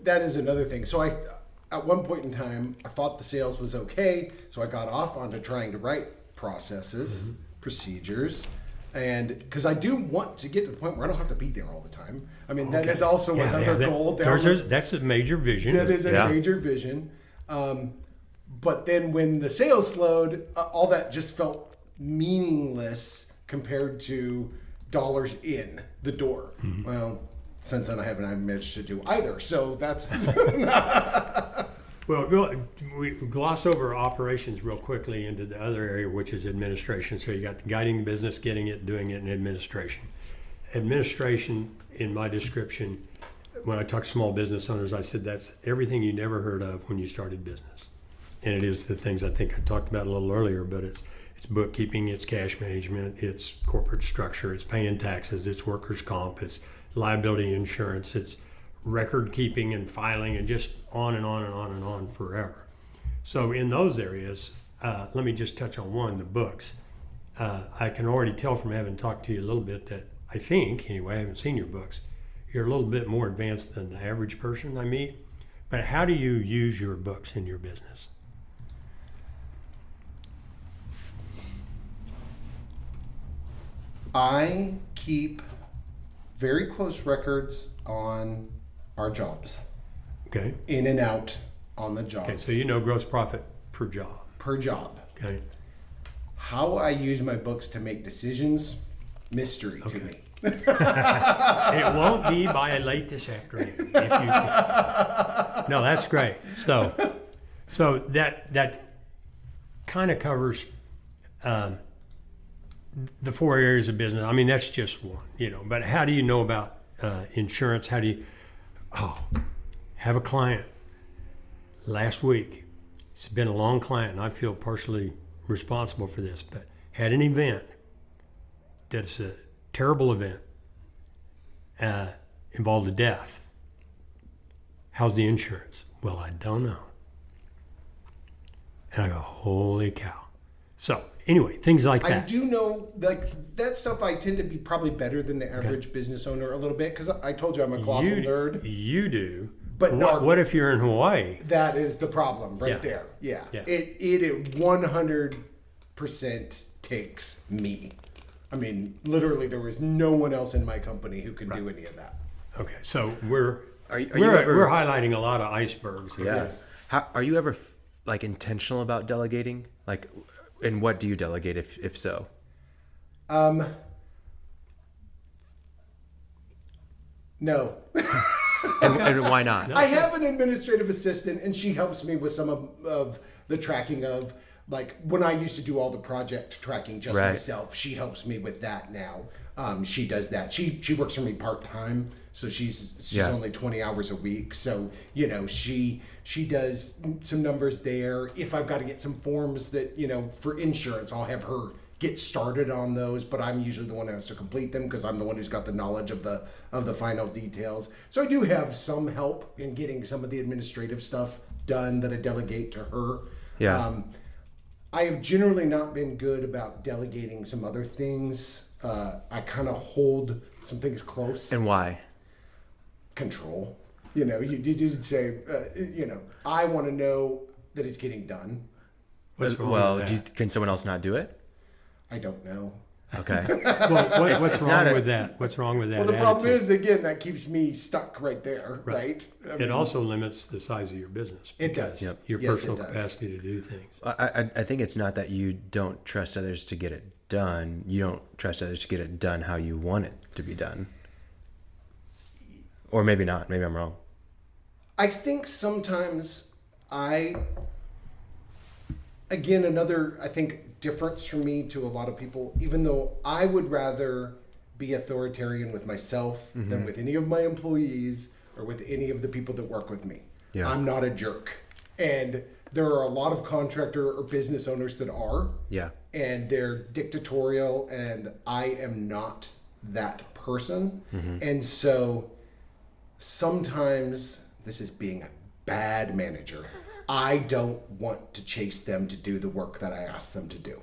that is another thing. So at one point in time, I thought the sales was okay. So I got off onto trying to write processes, procedures, and because I do want to get to the point where I don't have to be there all the time. That is also another goal.
That's a major vision.
That is a major vision. But then when the sales slowed, all that just felt meaningless compared to dollars in the door. Well, since then I haven't managed to do either. So that's
Well, we gloss over operations real quickly into the other area, which is administration. So you got the guiding the business, getting it, doing it, and administration. Administration, in my description, when I talk to small business owners, I said that's everything you never heard of when you started business. And it is the things I think I talked about a little earlier, but it's bookkeeping, it's cash management, it's corporate structure, it's paying taxes, it's workers' comp, it's liability insurance, it's record keeping and filing, and just on and on and on and on forever. So in those areas, let me just touch on one, the books. I can already tell from having talked to you a little bit that I think, anyway, I haven't seen your books, you're a little bit more advanced than the average person I meet. But how do you use your books in your business?
I keep very close records on our jobs.
Okay.
In and out on the jobs.
Okay, so you know gross profit per job.
Per job.
Okay.
How I use my books to make decisions, mystery to me.
It won't be by late this afternoon. If you can. No, that's great. So that kind of covers the 4 areas of business. That's just one, But how do you know about insurance? How do you? Have a client last week. It's been a long client, and I feel partially responsible for this, but had an event that's a terrible event, involved a death. How's the insurance? Well, I don't know. And I go, holy cow. So anyway, things like
I
that.
do know, like, that stuff I tend to be probably better than the average business owner a little bit, because I told you I'm a colossal nerd.
You do.
But
what if you're in Hawaii?
That is the problem right
Yeah.
there. Yeah.
Yeah.
It 100% takes me. I mean, literally, there was no one else in my company who could do any of that.
Okay, so we're
ever-
highlighting a lot of icebergs here.
Yeah.
Yes.
How are you ever like intentional about delegating? Like, and what do you delegate if so?
No.
And why not?
I have an administrative assistant, and she helps me with some of the tracking of, like, when I used to do all the project tracking just
Right.
myself. She helps me with that now. She does that. She works for me part time, so she's
Yeah.
only 20 hours a week. So you know, she does some numbers there. If I've got to get some forms that, you know, for insurance, I'll have her get started on those, but I'm usually the one who has to complete them because I'm the one who's got the knowledge of the final details. So I do have some help in getting some of the administrative stuff done that I delegate to her.
Yeah.
I have generally not been good about delegating some other things. I kind of hold some things close.
And why?
Control. You know, you did say, you know, I want to know that it's getting done.
What's wrong with that?
Can someone else not do it?
I don't know.
Okay.
Well, what's
it's not
wrong
a-
with that? What's wrong with that?
Well, the problem
attitude?
is, again, that keeps me stuck right there, right? I
It
mean,
also limits the size of your business.
It does.
because Your
Yes,
personal
it does.
capacity to do things.
I think it's not that you don't trust others to get it done. You don't trust others to get it done how you want it to be done. Or maybe not. Maybe I'm wrong.
I think sometimes again, another, I think, difference for me to a lot of people, even though I would rather be authoritarian with myself than with any of my employees or with any of the people that work with me.
Yeah.
I'm not a jerk. And there are a lot of contractor or business owners that are.
Yeah.
And they're dictatorial, and I am not that person. And so sometimes, this is being a bad manager, I don't want to chase them to do the work that I ask them to do.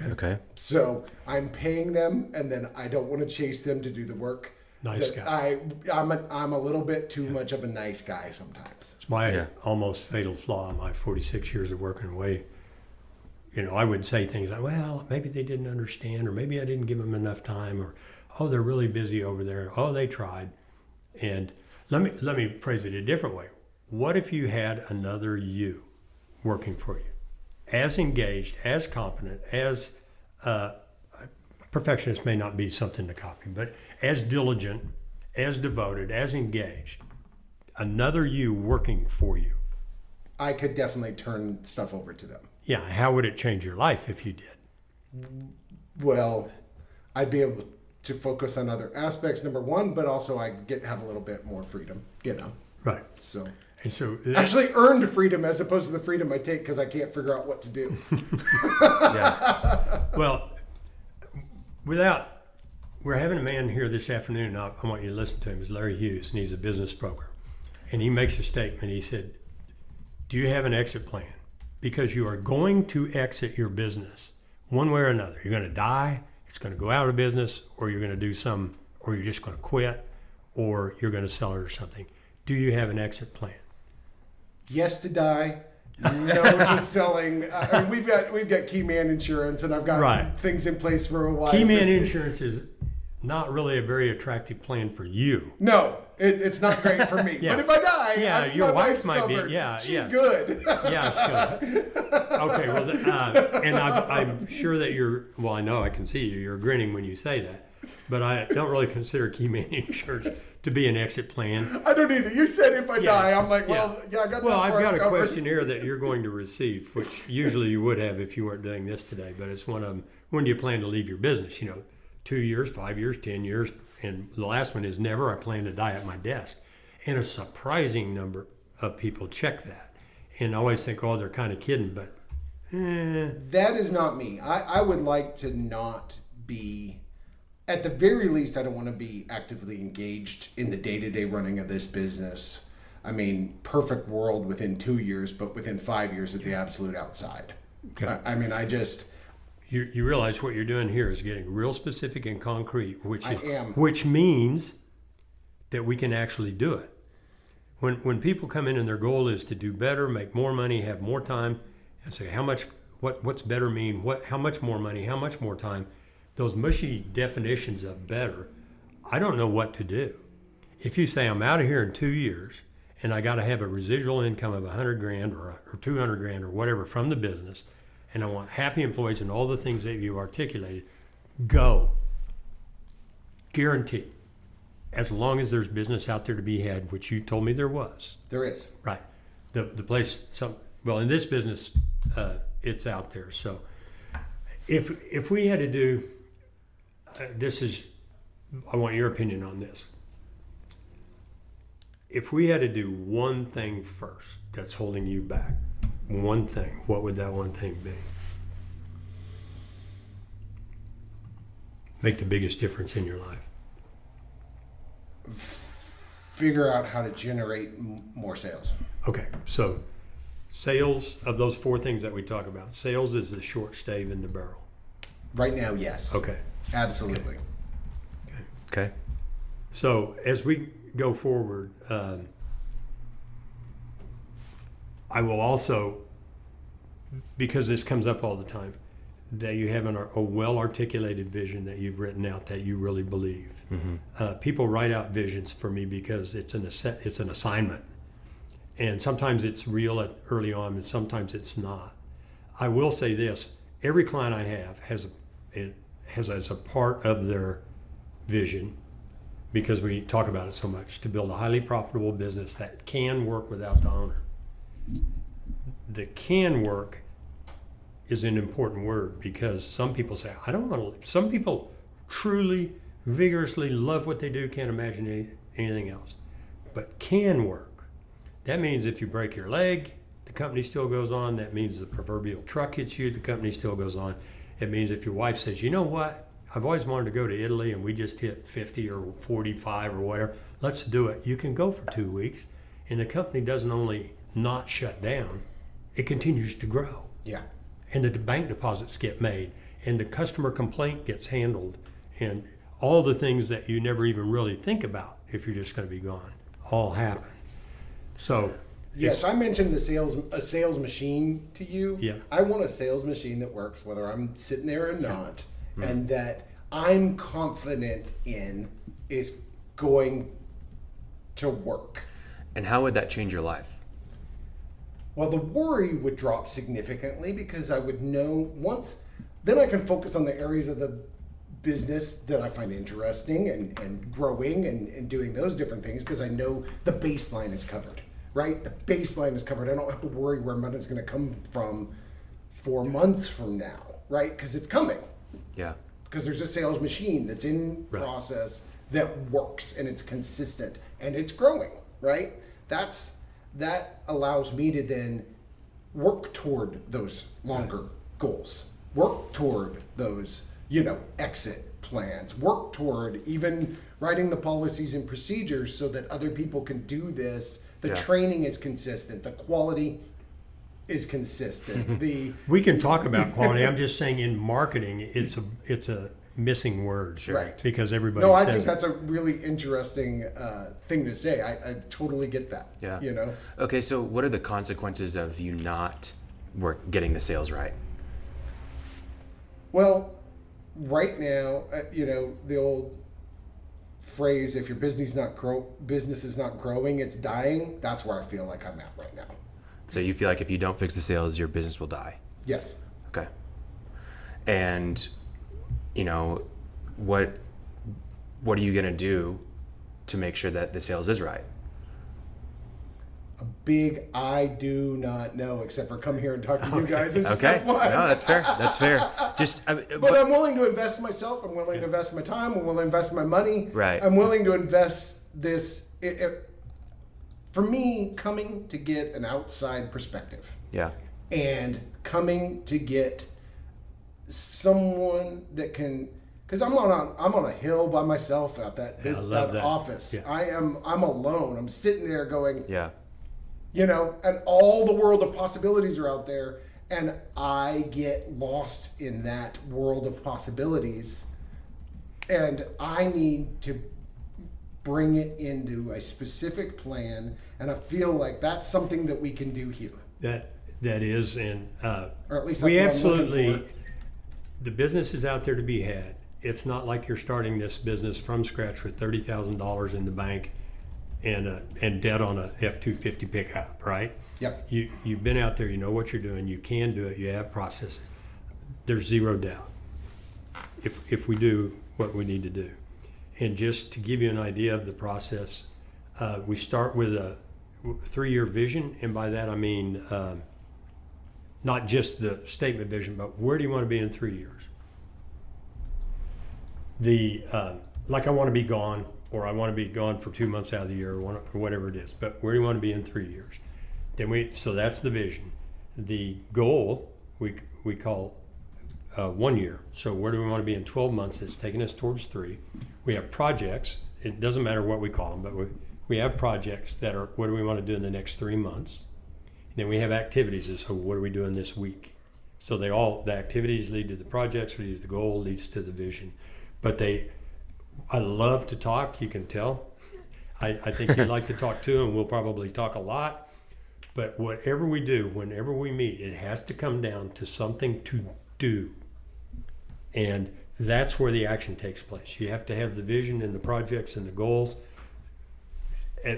Okay.
So I'm paying them, and then I don't want to chase them to do the work.
Nice
that
guy.
I'm a little bit too much of a nice guy sometimes.
It's my
Yeah.
almost fatal flaw in my 46 years of working away. You know, I would say things like, well, maybe they didn't understand, or maybe I didn't give them enough time, or, oh, they're really busy over there. Oh, they tried. And let me phrase it a different way. What if you had another you working for you? As engaged, as competent, as perfectionist may not be something to copy, but as diligent, as devoted, as engaged, another you working for you.
I could definitely turn stuff over to them.
Yeah, how would it change your life if you did?
Well, I'd be able to focus on other aspects, number one, but also I have a little bit more freedom, you know.
Right.
So
And so
actually earned freedom as opposed to the freedom I take because I can't figure out what to do.
Yeah.
well, we're having a man here this afternoon. I want you to listen to him. It's Larry Hughes, and he's a business broker. And he makes a statement. He said, do you have an exit plan? Because you are going to exit your business one way or another. You're going to die, it's going to go out of business, or you're going to do or you're just going to quit, or you're going to sell it or something. Do you have an exit plan?
Yes to die, no to selling. I mean, we've got key man insurance, and I've got
Right.
things in place for a while.
Key man insurance is not really a very attractive plan for you.
No, it's not great for me.
Yeah.
But if I die,
Yeah, your
my
wife
wife's
might be-
covered.
yeah,
she's
yeah.
good.
Yeah, it's good. Okay, well, and I'm sure that well, I know I can see you. You're grinning when you say that. But I don't really consider key man insurance to be an exit plan.
I don't either. You said if I
Yeah.
die, I'm like, well, yeah, I got that.
Well, I've
part
got a
covered.
questionnaire that you're going to receive, which usually you would have if you weren't doing this today. But it's one of them. When do you plan to leave your business? 2 years, 5 years, 10 years. And the last one is never. I plan to die at my desk. And a surprising number of people check that. And I always think, oh, they're kind of kidding. But
That is not me. I would like to not be, at the very least, I don't want to be actively engaged in the day-to-day running of this business. I mean, perfect world within 2 years, but within 5 years at the absolute outside.
Okay.
I mean, I just,
You realize what you're doing here is getting real specific and concrete, which means that we can actually do it. When people come in and their goal is to do better, make more money, have more time, and say what's better mean, how much more money, how much more time, those mushy definitions of better, I don't know what to do. If you say I'm out of here in 2 years and I got to have a residual income of $100,000 or 200,000 or whatever from the business, and I want happy employees and all the things that you articulated, go. Guaranteed. As long as there's business out there to be had, which you told me there was.
there is.
Right. The place, in this business, it's out there. So if we had to do, I want your opinion on this. If we had to do one thing first that's holding you back, one thing, what would that one thing be? Make the biggest difference in your life.
Figure out how to generate more sales.
Okay, so sales, of those 4 things that we talk about, sales is the short stave in the barrel.
Right now, yes.
Okay.
Absolutely.
Okay.
So as we go forward, I will also, because this comes up all the time, that you have a well-articulated vision that you've written out that you really believe. People write out visions for me because it's an assignment, and sometimes it's real early on, and sometimes it's not. I will say this: every client I have has as a part of their vision, because we talk about it so much, to build a highly profitable business that can work without the owner. The can work is an important word, because some people say, I don't want to. Some people truly, vigorously love what they do, can't imagine anything else. But can work. That means if you break your leg, the company still goes on. That means the proverbial truck hits you, the company still goes on. It means if your wife says, you know what, I've always wanted to go to Italy and we just hit 50 or 45 or whatever, let's do it. You can go for 2 weeks, and the company doesn't only not shut down, it continues to grow.
Yeah.
And the bank deposits get made, and the customer complaint gets handled, and all the things that you never even really think about if you're just going to be gone all happen. So
yes, I mentioned a sales machine to you.
Yeah.
I want a sales machine that works whether I'm sitting there or not, and that I'm confident in is going to work.
And how would that change your life?
Well, the worry would drop significantly, because I would know then I can focus on the areas of the business that I find interesting and growing and doing those different things, because I know the baseline is covered, right? The baseline is covered. I don't have to worry where money's going to come from 4 months from now, right? Because it's coming.
Yeah.
Because there's a sales machine that's in process that works, and it's consistent and it's growing, right? That allows me to then work toward those longer goals, work toward those, exit plans, work toward even writing the policies and procedures so that other people can do this. The training is consistent. The quality is consistent.
we can talk about quality. I'm just saying, in marketing, it's a missing word,
right?
Because everybody.
No, I
says
think that's a really interesting thing to say. I totally get that.
Yeah. Okay, so what are the consequences of you not getting the sales right?
Well, right now, the old phrase, if your business is not growing, it's dying. That's where I feel like I'm at right now.
So you feel like if you don't fix the sales, your business will die?
Yes.
Okay. And what are you going to do to make sure that the sales is right?
A big I do not know, except for come here and talk to you guys. Is
Okay.
step one.
No, that's fair. That's fair.
But I'm willing to invest myself. I'm willing to invest my time. I'm willing to invest my money.
Right.
I'm willing to invest this. For me, coming to get an outside perspective.
Yeah.
And coming to get someone that can, because I'm on a hill by myself at that office. Yeah. I'm alone. I'm sitting there going,
yeah,
and all the world of possibilities are out there, And I get lost in that world of possibilities. And I need to bring it into a specific plan. And I feel like that's something that we can do here.
That is, and
Or at least that's
we
what I'm
absolutely,
looking for.
the business is out there to be had. It's not like you're starting this business from scratch with $30,000 in the bank and debt on a F-250 pickup, right?
Yep.
You've been out there, you know what you're doing, you can do it, you have processes. There's zero doubt if we do what we need to do. And just to give you an idea of the process, we start with a 3-year vision, and by that I mean not just the statement vision, but where do you want to be in 3 years? Like I want to be gone, or I want to be gone for 2 months out of the year, or whatever it is. But where do you want to be in 3 years? So that's the vision. The goal we call 1 year. So where do we want to be in 12 months? That's taking us towards 3. We have projects. It doesn't matter what we call them, but we have projects that are what do we want to do in the next 3 months. And then we have activities. So what are we doing this week? So the activities lead to the projects, lead to the goal, leads to the vision. But I love to talk. You can tell. I think you like to talk too, and we'll probably talk a lot. But whatever we do, whenever we meet, it has to come down to something to do. And that's where the action takes place. You have to have the vision and the projects and the goals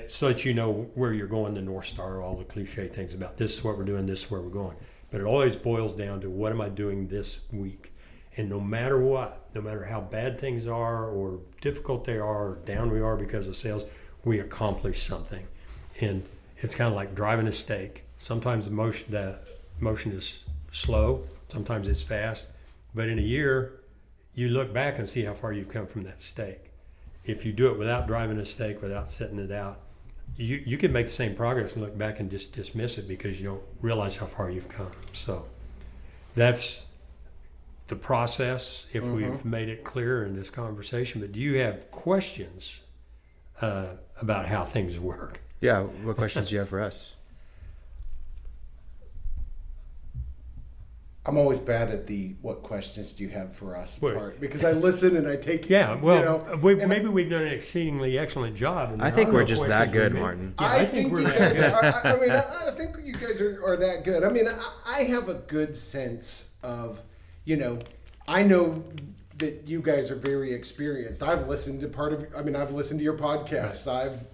so that you know where you're going, the North Star, all the cliche things about this is what we're doing, this is where we're going. But it always boils down to what am I doing this week? And no matter what, no matter how bad things are or difficult they are or down we are because of sales, we accomplish something. And it's kind of like driving a stake. Sometimes the motion is slow, sometimes it's fast. But in a year, you look back and see how far you've come from that stake. If you do it without driving a stake, without setting it out, you can make the same progress and look back and just dismiss it because you don't realize how far you've come. So that's the process, if we've made it clear in this conversation. But do you have questions about how things work?
Yeah, what questions do you have for us?
I'm always bad at the what questions do you have for us
Well,
part because I listen and I take
Yeah, well,
maybe
we've done an exceedingly excellent job. And
I think we're just that good, Martin.
Yeah,
I think
we're
you
that
guys
good.
I think you guys are that good. I mean, I have a good sense of, I know that you guys are very experienced. I've listened to I've listened to your podcast. I've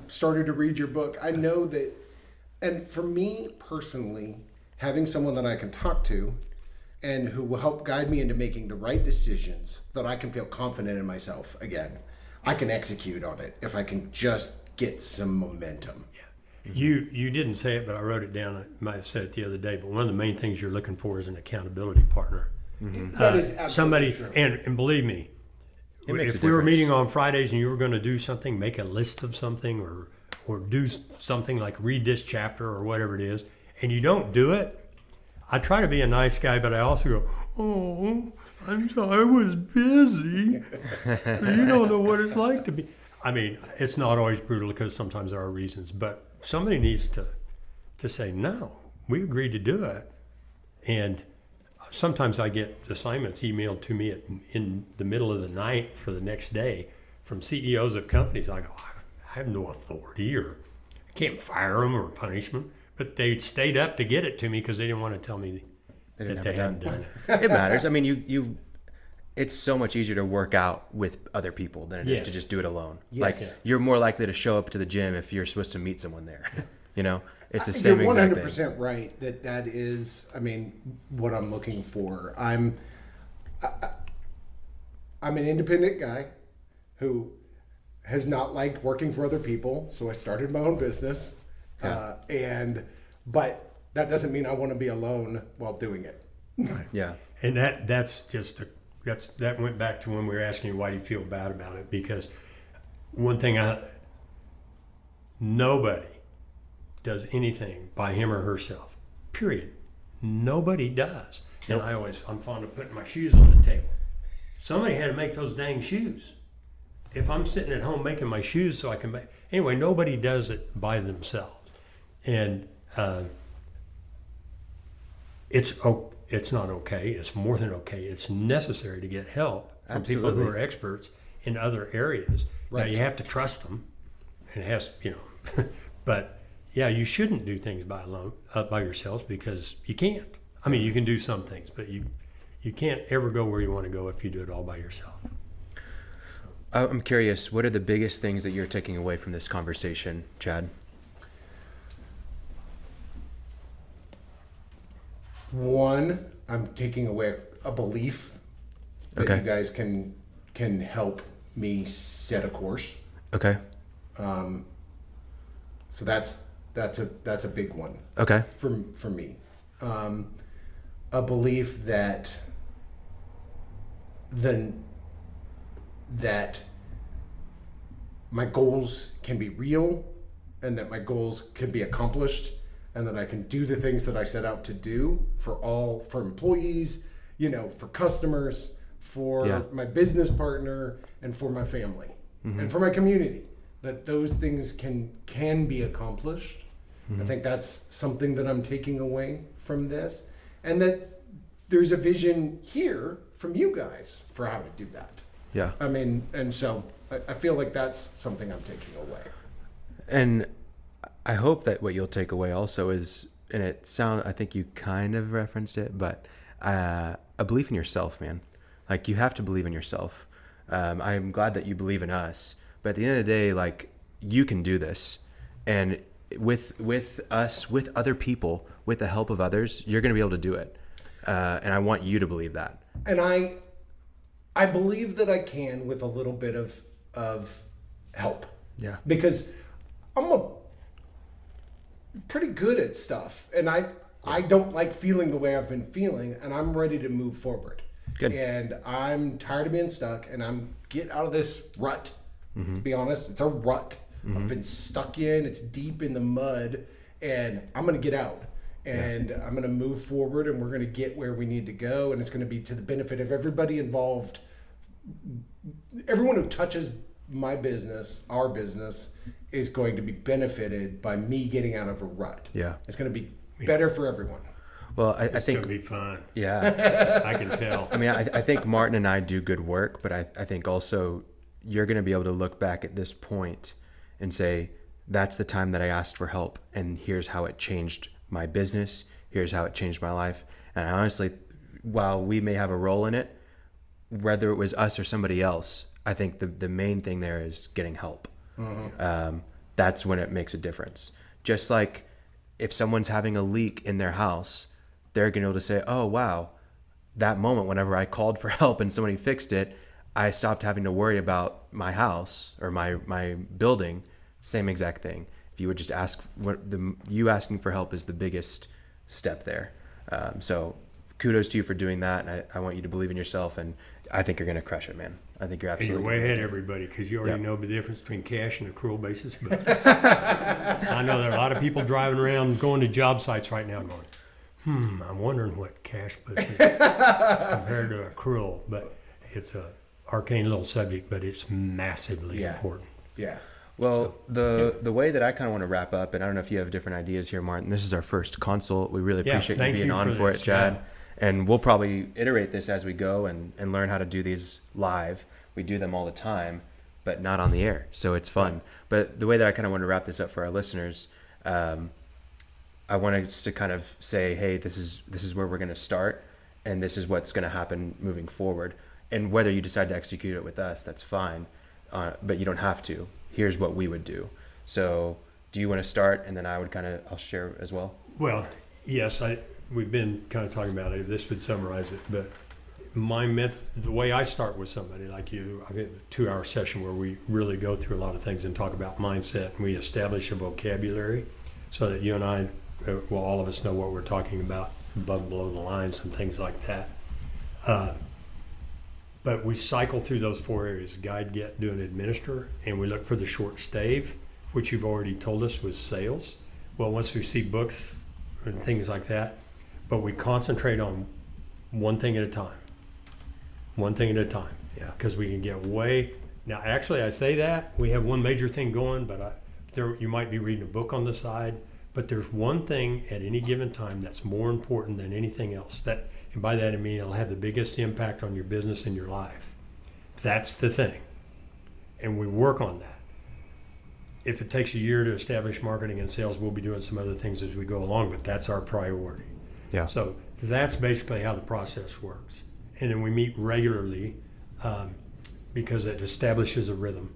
started to read your book. I know that, and for me personally, having someone that I can talk to and who will help guide me into making the right decisions that I can feel confident in myself again, I can execute on it if I can just get some momentum.
Yeah. You didn't say it, but I wrote it down. I might have said it the other day, but one of the main things you're looking for is an accountability partner.
Mm-hmm. That is absolutely
somebody
true.
And believe me,
It makes
if
a
we were
difference.
meeting on Fridays and you were going to do something, make a list of something or do something like read this chapter or whatever it is, and you don't do it, I try to be a nice guy, but I also go, oh, I'm sorry, I was busy. You don't know what it's like to be. I mean, it's not always brutal because sometimes there are reasons, but somebody needs to say, no, we agreed to do it. And sometimes I get assignments emailed to me in the middle of the night for the next day from CEOs of companies. I go, I have no authority, or I can't fire them or punish them. But they stayed up to get it to me because they didn't want to tell me that they hadn't done it.
It matters. I mean, you it's so much easier to work out with other people than it is
Yes.
to just do it alone.
Yes.
Like
Yeah.
you're more likely to show up to the gym if you're supposed to meet someone there. It's the same
You're
exact
100%
thing.
right that is, what I'm looking for. I'm an independent guy who has not liked working for other people, so I started my own business.
Yeah.
But that doesn't mean I want to be alone while doing it.
Yeah.
And that went back to when we were asking you why do you feel bad about it, because one thing nobody does anything by him or herself, period. Nobody does. And I'm fond of putting my shoes on the table. Somebody had to make those dang shoes. If I'm sitting at home making my shoes so I can make, anyway, nobody does it by themselves. And it's not okay. It's more than okay. It's necessary to get help from people who are experts in other areas. Right. Now you have to trust them, and it has, but yeah, you shouldn't do things by yourselves because you can't. I mean, you can do some things, but you can't ever go where you want to go if you do it all by yourself.
I'm curious, what are the biggest things that you're taking away from this conversation, Chad?
One, I'm taking away a belief that you guys can help me set a course.
Okay.
So that's a big one.
Okay.
For me, a belief that my goals can be real, and that my goals can be accomplished, and that I can do the things that I set out to do for employees, for customers, for my business partner, and for my family, and for my community. That those things can be accomplished. I think that's something that I'm taking away from this, and that there's a vision here from you guys for how to do that.
Yeah.
I mean, and so I feel like that's something I'm taking away.
And I hope that what you'll take away also is, and I think you kind of referenced it, but a belief in yourself, man. Like, you have to believe in yourself. I'm glad that you believe in us, but at the end of the day, like, you can do this. And with us, with other people, with the help of others, you're going to be able to do it. And I want you to believe that.
And I believe that I can with a little bit of help.
Yeah.
Because I'm pretty good at stuff, and I don't like feeling the way I've been feeling, and I'm ready to move forward.
Good.
And I'm tired of being stuck, and I'm get out of this rut. Let's be honest, it's a rut. I've been stuck in. It's deep in the mud, and I'm gonna get out. And I'm going to move forward, and we're going to get where we need to go, and it's going to be to the benefit of everybody involved. Everyone who touches my business, our business, is going to be benefited by me getting out of a rut.
Yeah.
It's going to be better for everyone.
Well, I think
it's going to be fun.
Yeah.
I can tell.
I mean, I think Martin and I do good work, but I think also you're going to be able to look back at this point and say, that's the time that I asked for help, and here's how it changed my business. Here's how it changed my life. And I honestly, while we may have a role in it, whether it was us or somebody else, I think the main thing there is getting help. That's when it makes a difference. Just like if someone's having a leak in their house, they're going to be able to say, oh, wow, that moment whenever I called for help and somebody fixed it, I stopped having to worry about my house or my building. Same exact thing. If you would just ask, you asking for help is the biggest step there. So kudos to you for doing that. And I want you to believe in yourself, and I think you're going to crush it, man. I think you're absolutely.
And you're way ahead of everybody, because you already know the difference between cash and accrual basis. But I know there are a lot of people driving around going to job sites right now going, I'm wondering what cash basis compared to accrual. But it's a arcane little subject, but it's massively important.
Yeah.
Well, the way that I kind of want to wrap up, and I don't know if you have different ideas here, Martin. This is our first consult. We really appreciate you being on for it, Chad. And we'll probably iterate this as we go and learn how to do these live. We do them all the time, but not on the air. So it's fun. But the way that I kind of want to wrap this up for our listeners, I want us to kind of say, hey, this is where we're going to start, and this is what's going to happen moving forward. And whether you decide to execute it with us, that's fine. But you don't have to. Here's what we would do. So do you want to start? And then I'll share as well.
Well, yes, we've been kind of talking about it. This would summarize it. But the way I start with somebody like you, I get a 2-hour session where we really go through a lot of things and talk about mindset. And we establish a vocabulary so that you and I, all of us know what we're talking about above and below the line, some things like that. But we cycle through those 4 areas: guide, get, do, and administer. And we look for the short stave, which you've already told us was sales. Well, once we see books and things like that, but we concentrate on one thing at a time. One thing at a time.
Yeah.
Because we can get now actually I say that, we have one major thing going, but you might be reading a book on the side, But there's one thing at any given time that's more important than anything else. And by that I mean it'll have the biggest impact on your business and your life. That's the thing. And we work on that. If it takes a year to establish marketing and sales, we'll be doing some other things as we go along, but that's our priority.
Yeah.
So that's basically how the process works. And then we meet regularly because it establishes a rhythm.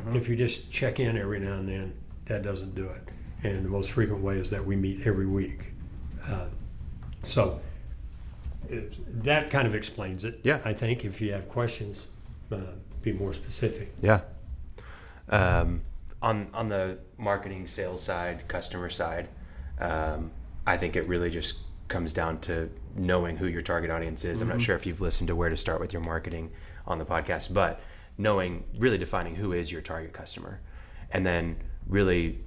If you just check in every now and then, that doesn't do it. And the most frequent way is that we meet every week. That kind of explains it.
Yeah.
I think if you have questions, be more specific.
Yeah. On the marketing, sales side, customer side, I think it really just comes down to knowing who your target audience is. I'm not sure if you've listened to Where to Start with Your Marketing on the podcast, but really defining who is your target customer, and then really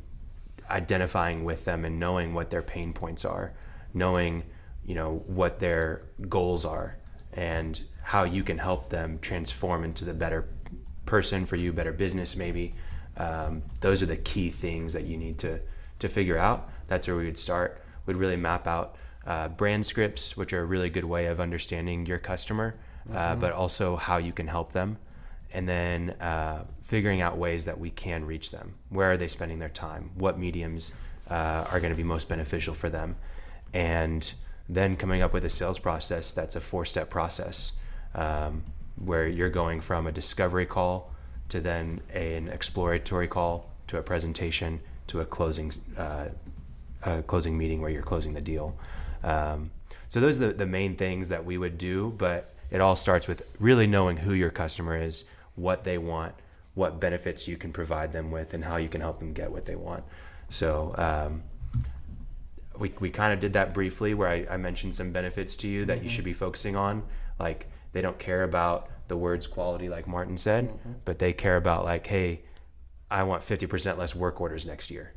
identifying with them and knowing what their pain points are, knowing, what their goals are and how you can help them transform into the better person for you, better business maybe. Those are the key things that you need to figure out. That's where we would start. We'd really map out brand scripts, which are a really good way of understanding your customer, but also how you can help them. And then figuring out ways that we can reach them. Where are they spending their time? What mediums are going to be most beneficial for them? And then coming up with a sales process that's a 4-step process, where you're going from a discovery call to then an exploratory call to a presentation to a closing meeting where you're closing the deal. So those are the main things that we would do, but it all starts with really knowing who your customer is, what they want, what benefits you can provide them with, and how you can help them get what they want. So we kind of did that briefly, where I mentioned some benefits to you that you should be focusing on. Like, they don't care about the words quality, like Martin said, but they care about, like, hey, I want 50% less work orders next year.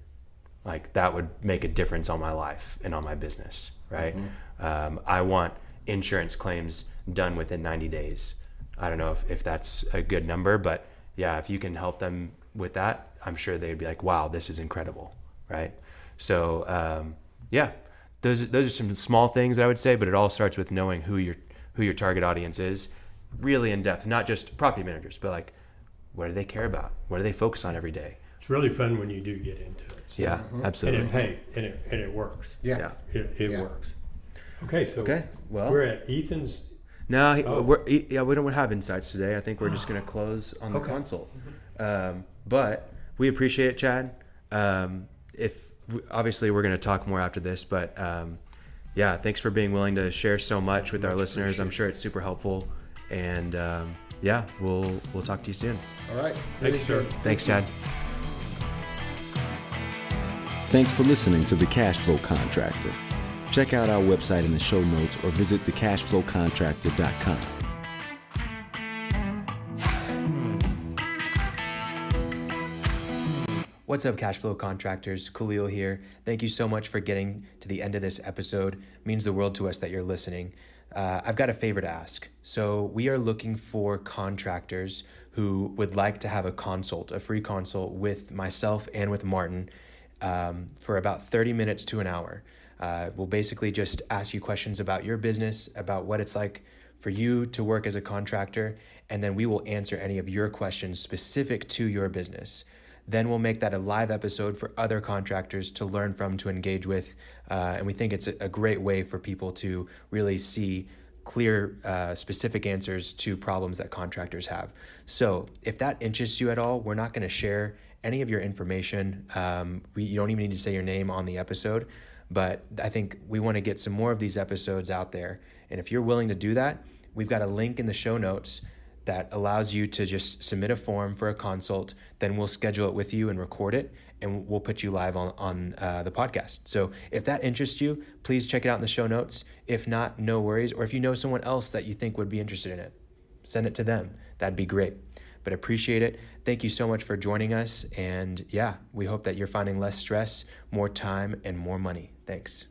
Like, that would make a difference on my life and on my business, right? I want insurance claims done within 90 days. I don't know if that's a good number, but yeah, if you can help them with that, I'm sure they'd be like, wow, this is incredible, right? So yeah, those are some small things that I would say, but it all starts with knowing who your target audience is, really in depth, not just property managers, but like, what do they care about? What do they focus on every day?
It's really fun when you do get into it. So.
Yeah, absolutely.
And it works.
Yeah.
It works. Okay,
well,
we're at Ethan's.
No, we don't have insights today. I think we're just going to close on the consult. But we appreciate it, Chad. Obviously we're going to talk more after this, but yeah, thanks for being willing to share so much with our listeners. I'm sure it's super helpful, and yeah, we'll talk to you soon.
All right.
Thanks, sir.
Thanks, Chad.
Thanks for listening to The Cashflow Contractor. Check out our website in the show notes or visit thecashflowcontractor.com.
What's up, Cashflow Contractors? Khalil here. Thank you so much for getting to the end of this episode. It means the world to us that you're listening. I've got a favor to ask. So we are looking for contractors who would like to have a free consult with myself and with Martin for about 30 minutes to an hour. We'll basically just ask you questions about your business, about what it's like for you to work as a contractor, and then we will answer any of your questions specific to your business. Then we'll make that a live episode for other contractors to learn from, to engage with, and we think it's a great way for people to really see clear, specific answers to problems that contractors have. So if that interests you at all, we're not going to share any of your information. You don't even need to say your name on the episode, but I think we want to get some more of these episodes out there. And if you're willing to do that, we've got a link in the show notes that allows you to just submit a form for a consult. Then we'll schedule it with you and record it, and we'll put you live on the podcast. So if that interests you, please check it out in the show notes. If not, no worries. Or if you know someone else that you think would be interested in it, send it to them. That'd be great. But appreciate it. Thank you so much for joining us. And yeah, we hope that you're finding less stress, more time, and more money. Thanks.